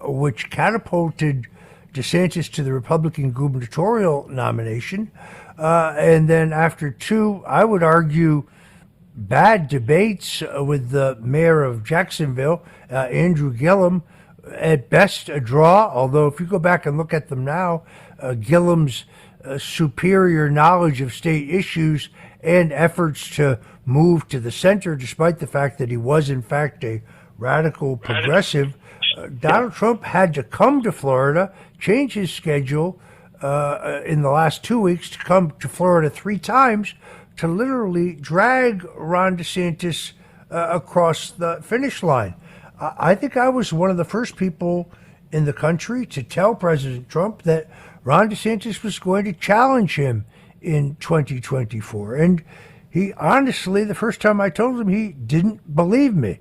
which catapulted DeSantis to the Republican gubernatorial nomination. And then after two, I would argue, bad debates with the mayor of Jacksonville, Andrew Gillum, at best a draw, although if you go back and look at them now, Gillum's superior knowledge of state issues and efforts to move to the center, despite the fact that he was in fact a radical progressive, Donald Trump had to come to Florida, change his schedule in the last 2 weeks to come to Florida 3 times to literally drag Ron DeSantis across the finish line. I think I was one of the first people in the country to tell President Trump that Ron DeSantis was going to challenge him in 2024. And he honestly, the first time I told him, he didn't believe me.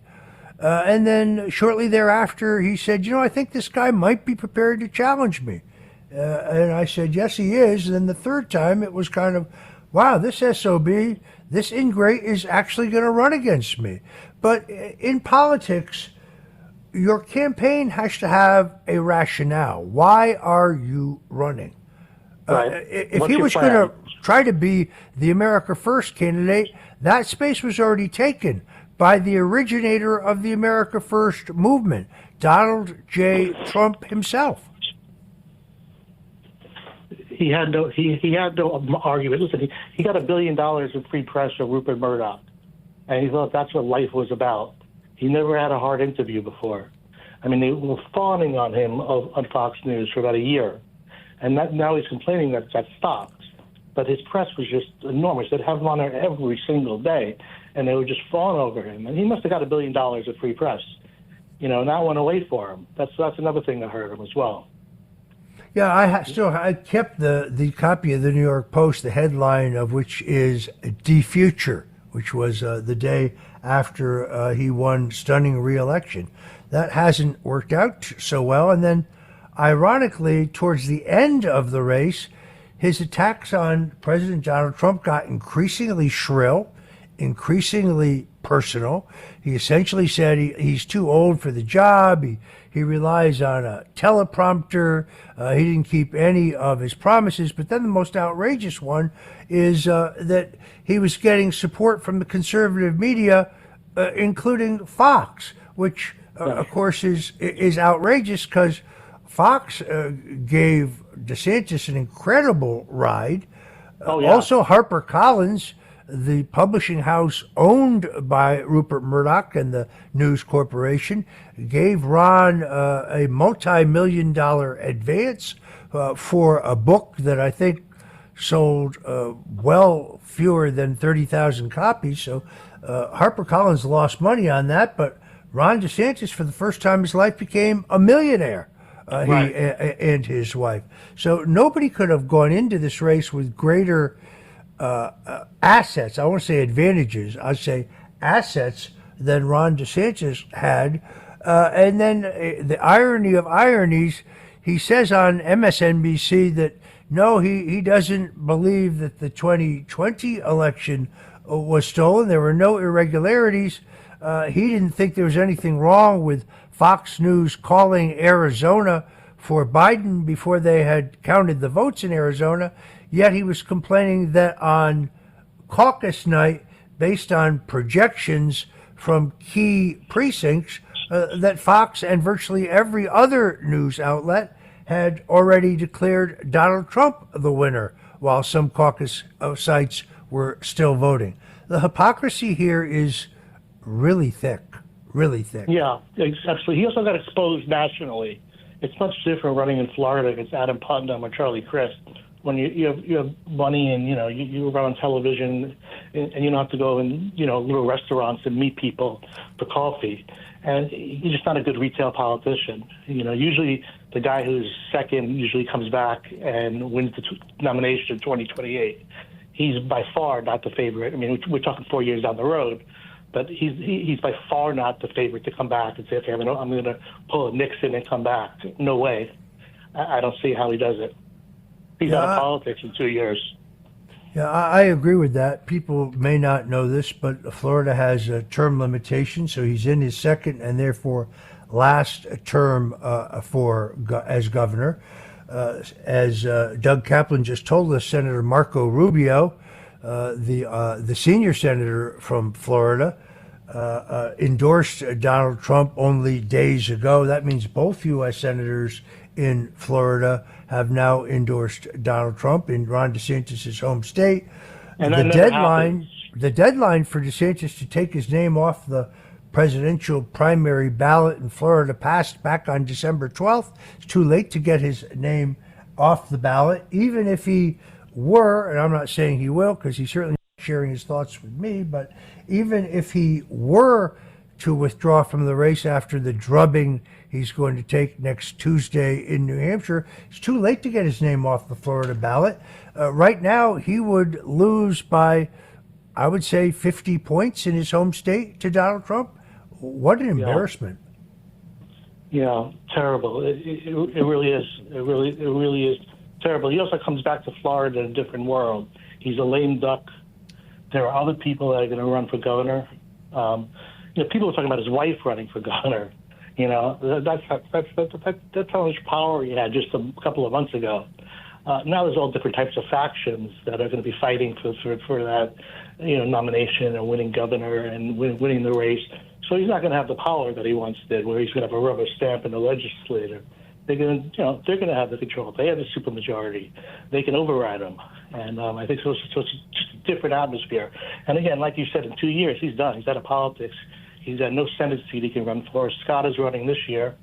And then shortly thereafter, he said, I think this guy might be prepared to challenge me. And I said, yes, he is. And then the third time, it was kind of, wow, this SOB, this ingrate is actually going to run against me. But in politics, your campaign has to have a rationale. Why are you running? Right. If he was going to try to be the America First candidate, that space was already taken by the originator of the America First movement, Donald J. Trump himself. He had no argument. Listen, he got $1 billion in free press from Rupert Murdoch, and he thought that's what life was about. He never had a hard interview before. I mean, they were fawning on him on Fox News for about a year, and now he's complaining that stopped. But his press was just enormous. They'd have him on there every single day, and they would just fawn over him. And he must have got $1 billion of free press, and that went away for him. That's another thing that hurt him as well. Yeah, I kept the copy of the New York Post, the headline of which is "De Future," which was the day after he won stunning re-election. That hasn't worked out so well. And then, ironically, towards the end of the race, his attacks on President Donald Trump got increasingly shrill, increasingly personal. He essentially said he's too old for the job. He relies on a teleprompter. He didn't keep any of his promises. But then the most outrageous one is that he was getting support from the conservative media, including Fox, which, of course, is outrageous because Fox gave DeSantis an incredible ride. Also, HarperCollins, the publishing house owned by Rupert Murdoch and the News Corporation, gave Ron a multi-million-dollar advance for a book that I think sold well fewer than 30,000 copies. So HarperCollins lost money on that, but Ron DeSantis, for the first time in his life, became a millionaire. Right. He and his wife. So nobody could have gone into this race with greater assets. I won't say advantages. I'd say assets than Ron DeSantis had. And then the irony of ironies, he says on MSNBC that no, he doesn't believe that the 2020 election was stolen. There were no irregularities. He didn't think there was anything wrong with Fox News calling Arizona for Biden before they had counted the votes in Arizona, yet he was complaining that on caucus night, based on projections from key precincts, that Fox and virtually every other news outlet had already declared Donald Trump the winner, while some caucus sites were still voting. The hypocrisy here is really thick, really thick. Yeah, absolutely. He also got exposed nationally. It's much different running in Florida against Adam Putnam or Charlie Crist. When you have money and you run on television and you don't have to go in little restaurants and meet people for coffee, and he's just not a good retail politician. Usually the guy who's second usually comes back and wins the nomination in 2028. He's by far not the favorite. I mean, we're talking 4 years down the road, but he's by far not the favorite to come back and say, okay, I'm going to pull a Nixon and come back. No way. I don't see how he does it. He's out of politics in 2 years. Yeah, I agree with that. People may not know this, but Florida has a term limitation, so he's in his second and therefore last term as governor. As Doug Kaplan just told us, Senator Marco Rubio, the senior senator from Florida, endorsed Donald Trump only days ago. That means both U.S. senators in Florida have now endorsed Donald Trump in Ron DeSantis' home state. And the deadline for DeSantis to take his name off the presidential primary ballot in Florida passed back on December 12th. It's too late to get his name off the ballot, even if he were, and I'm not saying he will because he's certainly not sharing his thoughts with me, but even if he were to withdraw from the race after the drubbing he's going to take next Tuesday in New Hampshire, it's too late to get his name off the Florida ballot. Right now, he would lose by, I would say, 50 points in his home state to Donald Trump. What an embarrassment. Yeah, terrible. It really is. It really is terrible. He also comes back to Florida in a different world. He's a lame duck. There are other people that are going to run for governor. People are talking about his wife running for governor. That's how much power he had just a couple of months ago. Now there's all different types of factions that are going to be fighting for that, nomination and winning governor and winning the race. So he's not going to have the power that he once did, where he's going to have a rubber stamp in the legislature. They're going to have the control. They have the supermajority. They can override him. And I think so. It's just a different atmosphere. And again, like you said, in 2 years he's done. He's out of politics. He's got no Senate seat he can run for. Scott is running this year,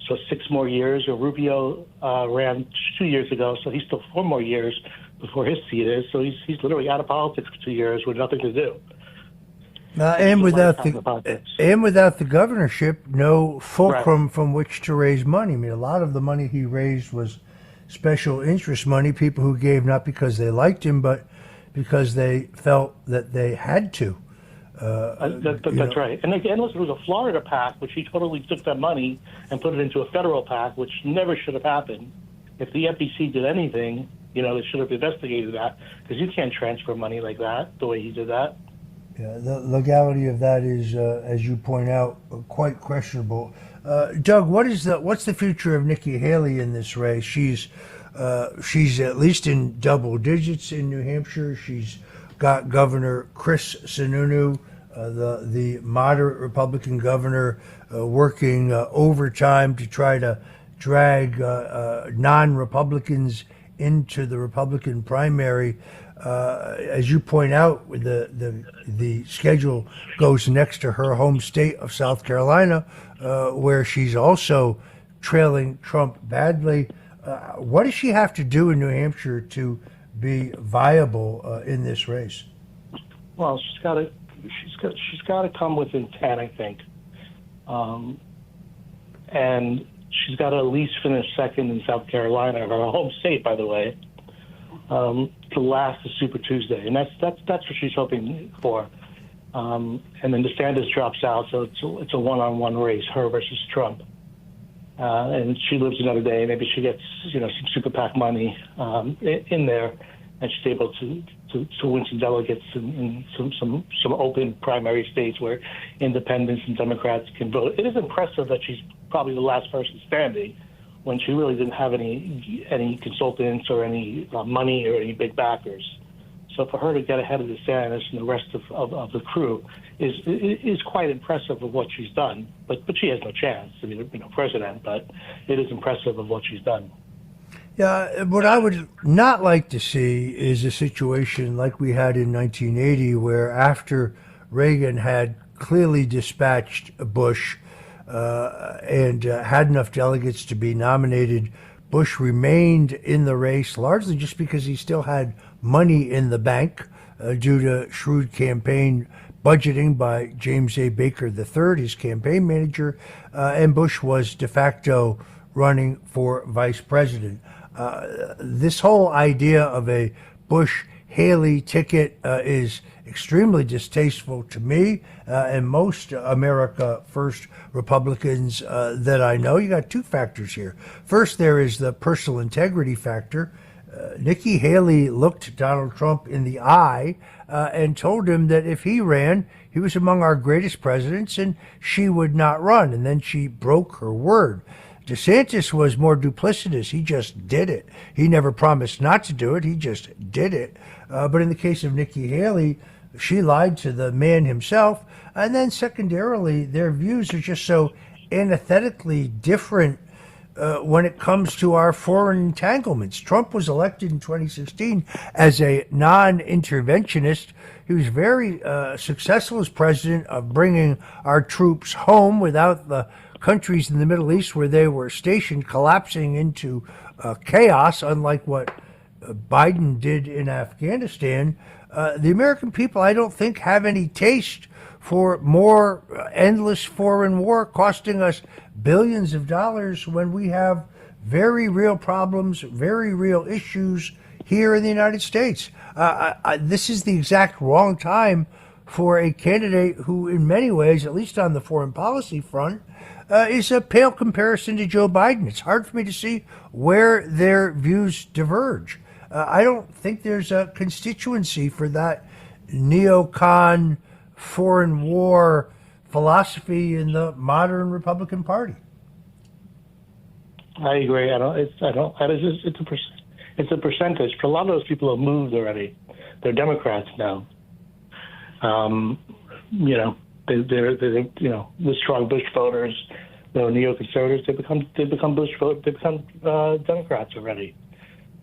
so 6 more years. Or Rubio ran 2 years ago, so he's still 4 more years before his seat is. So he's literally out of politics for 2 years with nothing to do. And without the governorship, no fulcrum from which to raise money. I mean, a lot of the money he raised was special interest money, people who gave not because they liked him, but because they felt that they had to. That's right. And again, listen, it was a Florida PAC, which he totally took that money and put it into a federal PAC, which never should have happened. If the FEC did anything, they should have investigated that, because you can't transfer money like that, the way he did that. Yeah, the legality of that is, as you point out, quite questionable. Doug, what's the future of Nikki Haley in this race? She's at least in double digits in New Hampshire. She's got Governor Chris Sununu, the moderate Republican governor, working overtime to try to drag non-Republicans into the Republican primary. As you point out, the schedule goes next to her home state of South Carolina, where she's also trailing Trump badly. What does she have to do in New Hampshire to be viable in this race? Well, she's got to come with intent, I think, and she's got to at least finish second in South Carolina, her home state, by the way, to last the Super Tuesday, and that's what she's hoping for. And then DeSantis drops out, so it's a one-on-one race, her versus Trump. And she lives another day. Maybe she gets some super PAC money in there, and she's able to to win some delegates in some open primary states where independents and Democrats can vote. It is impressive that she's probably the last person standing when she really didn't have any consultants or any money or any big backers. So for her to get ahead of DeSantis and the rest of the crew is quite impressive of what she's done. But she has no chance to be president. But it is impressive of what she's done. Yeah, what I would not like to see is a situation like we had in 1980, where after Reagan had clearly dispatched Bush and had enough delegates to be nominated, Bush remained in the race largely just because he still had money in the bank due to shrewd campaign budgeting by James A. Baker III, his campaign manager, and Bush was de facto running for vice president. This whole idea of a Bush-Haley ticket is extremely distasteful to me and most America First Republicans that I know. You got two factors here. First, there is the personal integrity factor. Nikki Haley looked Donald Trump in the eye and told him that if he ran, he was among our greatest presidents and she would not run. And then she broke her word. DeSantis was more duplicitous. He just did it. He never promised not to do it. He just did it. But in the case of Nikki Haley, she lied to the man himself. And then secondarily, their views are just so antithetically different when it comes to our foreign entanglements. Trump was elected in 2016 as a non-interventionist. He was very successful as president of bringing our troops home without the countries in the Middle East where they were stationed collapsing into chaos, unlike what Biden did in Afghanistan. The American people, I don't think, have any taste for more endless foreign war costing us billions of dollars when we have very real problems, very real issues here in the United States. This is the exact wrong time for a candidate who, in many ways, at least on the foreign policy front, is a pale comparison to Joe Biden. It's hard for me to see where their views diverge. I don't think there's a constituency for that neocon foreign war philosophy in the modern Republican Party. I agree. It's a percentage. For a lot of those people have moved already. They're Democrats now. They're the strong Bush voters, the neoconservatives. They become Bush voters. They become Democrats already.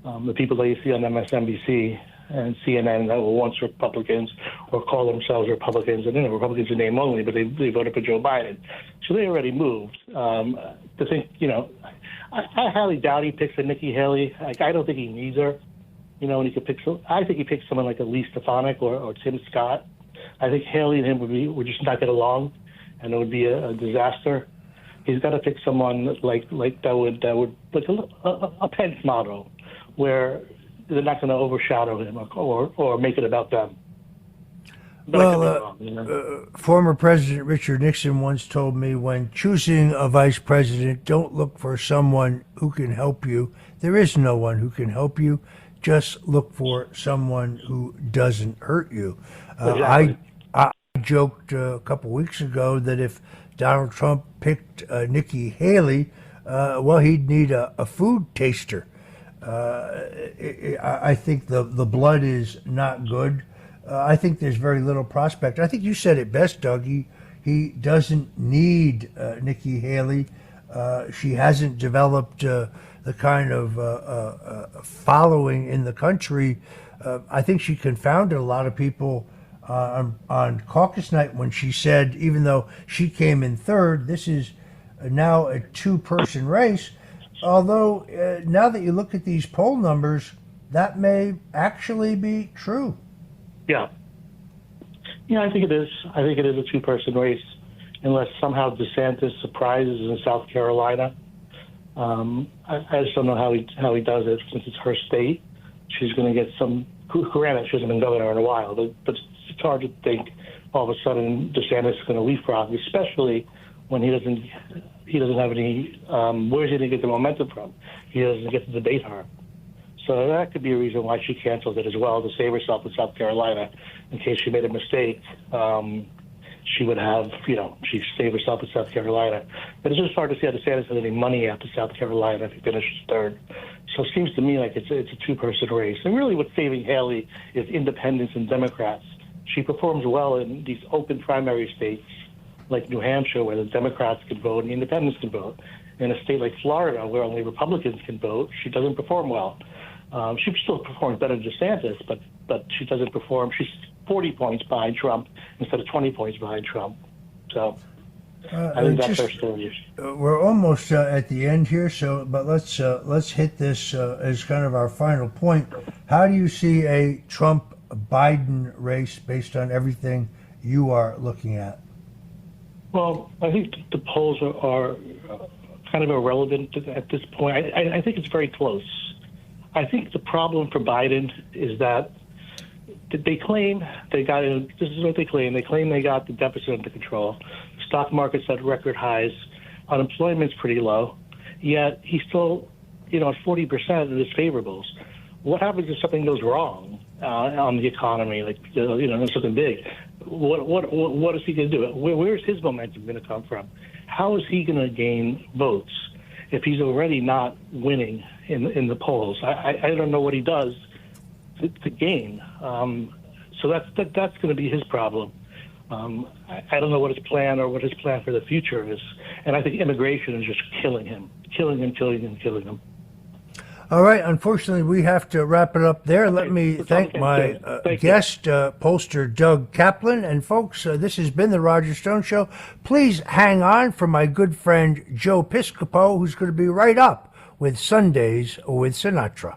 The people that you see on MSNBC and CNN that were once Republicans or call themselves Republicans, and Republicans in name only, but they voted for Joe Biden. So they already moved. To think, I highly doubt he picks a Nikki Haley. I don't think he needs her. When he could pick, I think he picks someone like Elise Stefanik or Tim Scott. I think Haley and him would just not get along, and it would be a disaster. He's got to pick someone like that would like a Pence model, where they're not going to overshadow him or make it about them. Former President Richard Nixon once told me, when choosing a vice president, don't look for someone who can help you. There is no one who can help you. Just look for someone who doesn't hurt you. Exactly. I joked a couple weeks ago that if Donald Trump picked Nikki Haley, he'd need a food taster. I think the blood is not good. I think there's very little prospect. I think you said it best, Doug. He doesn't need Nikki Haley. She hasn't developed the kind of following in the country. I think she confounded a lot of people on caucus night when she said, even though she came in third, this is now a two-person race. Although now that you look at these poll numbers, that may actually be true. Yeah, I think it is. I think it is a two-person race, unless somehow DeSantis surprises in South Carolina. I just don't know how he does it, since it's her state. She's going to get some. Granted, she hasn't been governor in a while, but it's hard to think all of a sudden DeSantis is going to leapfrog, especially when he doesn't have any. Where's he going to get the momentum from? He doesn't get to debate her. So that could be a reason why she canceled it as well, to save herself in South Carolina in case she made a mistake. She would have, she saved herself in South Carolina. But it's just hard to see how DeSantis has any money after South Carolina if he finishes third. So it seems to me like it's a two-person race. And really what's saving Haley is independents and Democrats. She performs well in these open primary states like New Hampshire, where the Democrats can vote and the independents can vote. In a state like Florida, where only Republicans can vote, she doesn't perform well. She still performs better than DeSantis, but she doesn't perform. She's 40 points behind Trump instead of 20 points behind Trump. So I think that's her story. We're almost at the end here, but let's hit this as kind of our final point. How do you see a Trump-Biden race based on everything you are looking at? Well, I think the polls are kind of irrelevant at this point. I think it's very close. I think the problem for Biden is that they claim they got it. This is what they claim. They claim they got the deficit under control. The stock market's at record highs. Unemployment's pretty low. Yet he's still, at 40% of his favorables. What happens if something goes wrong on the economy, like something big? What is he going to do? Where's his momentum going to come from? How is he going to gain votes if he's already not winning in the polls? I don't know what he does to gain. So that's going to be his problem. I don't know what his plan for the future is. And I think immigration is just killing him. All right. Unfortunately, we have to wrap it up there. Let me thank my guest, pollster Doug Kaplan. And folks, this has been the Roger Stone Show. Please hang on for my good friend Joe Piscopo, who's going to be right up with Sundays with Sinatra.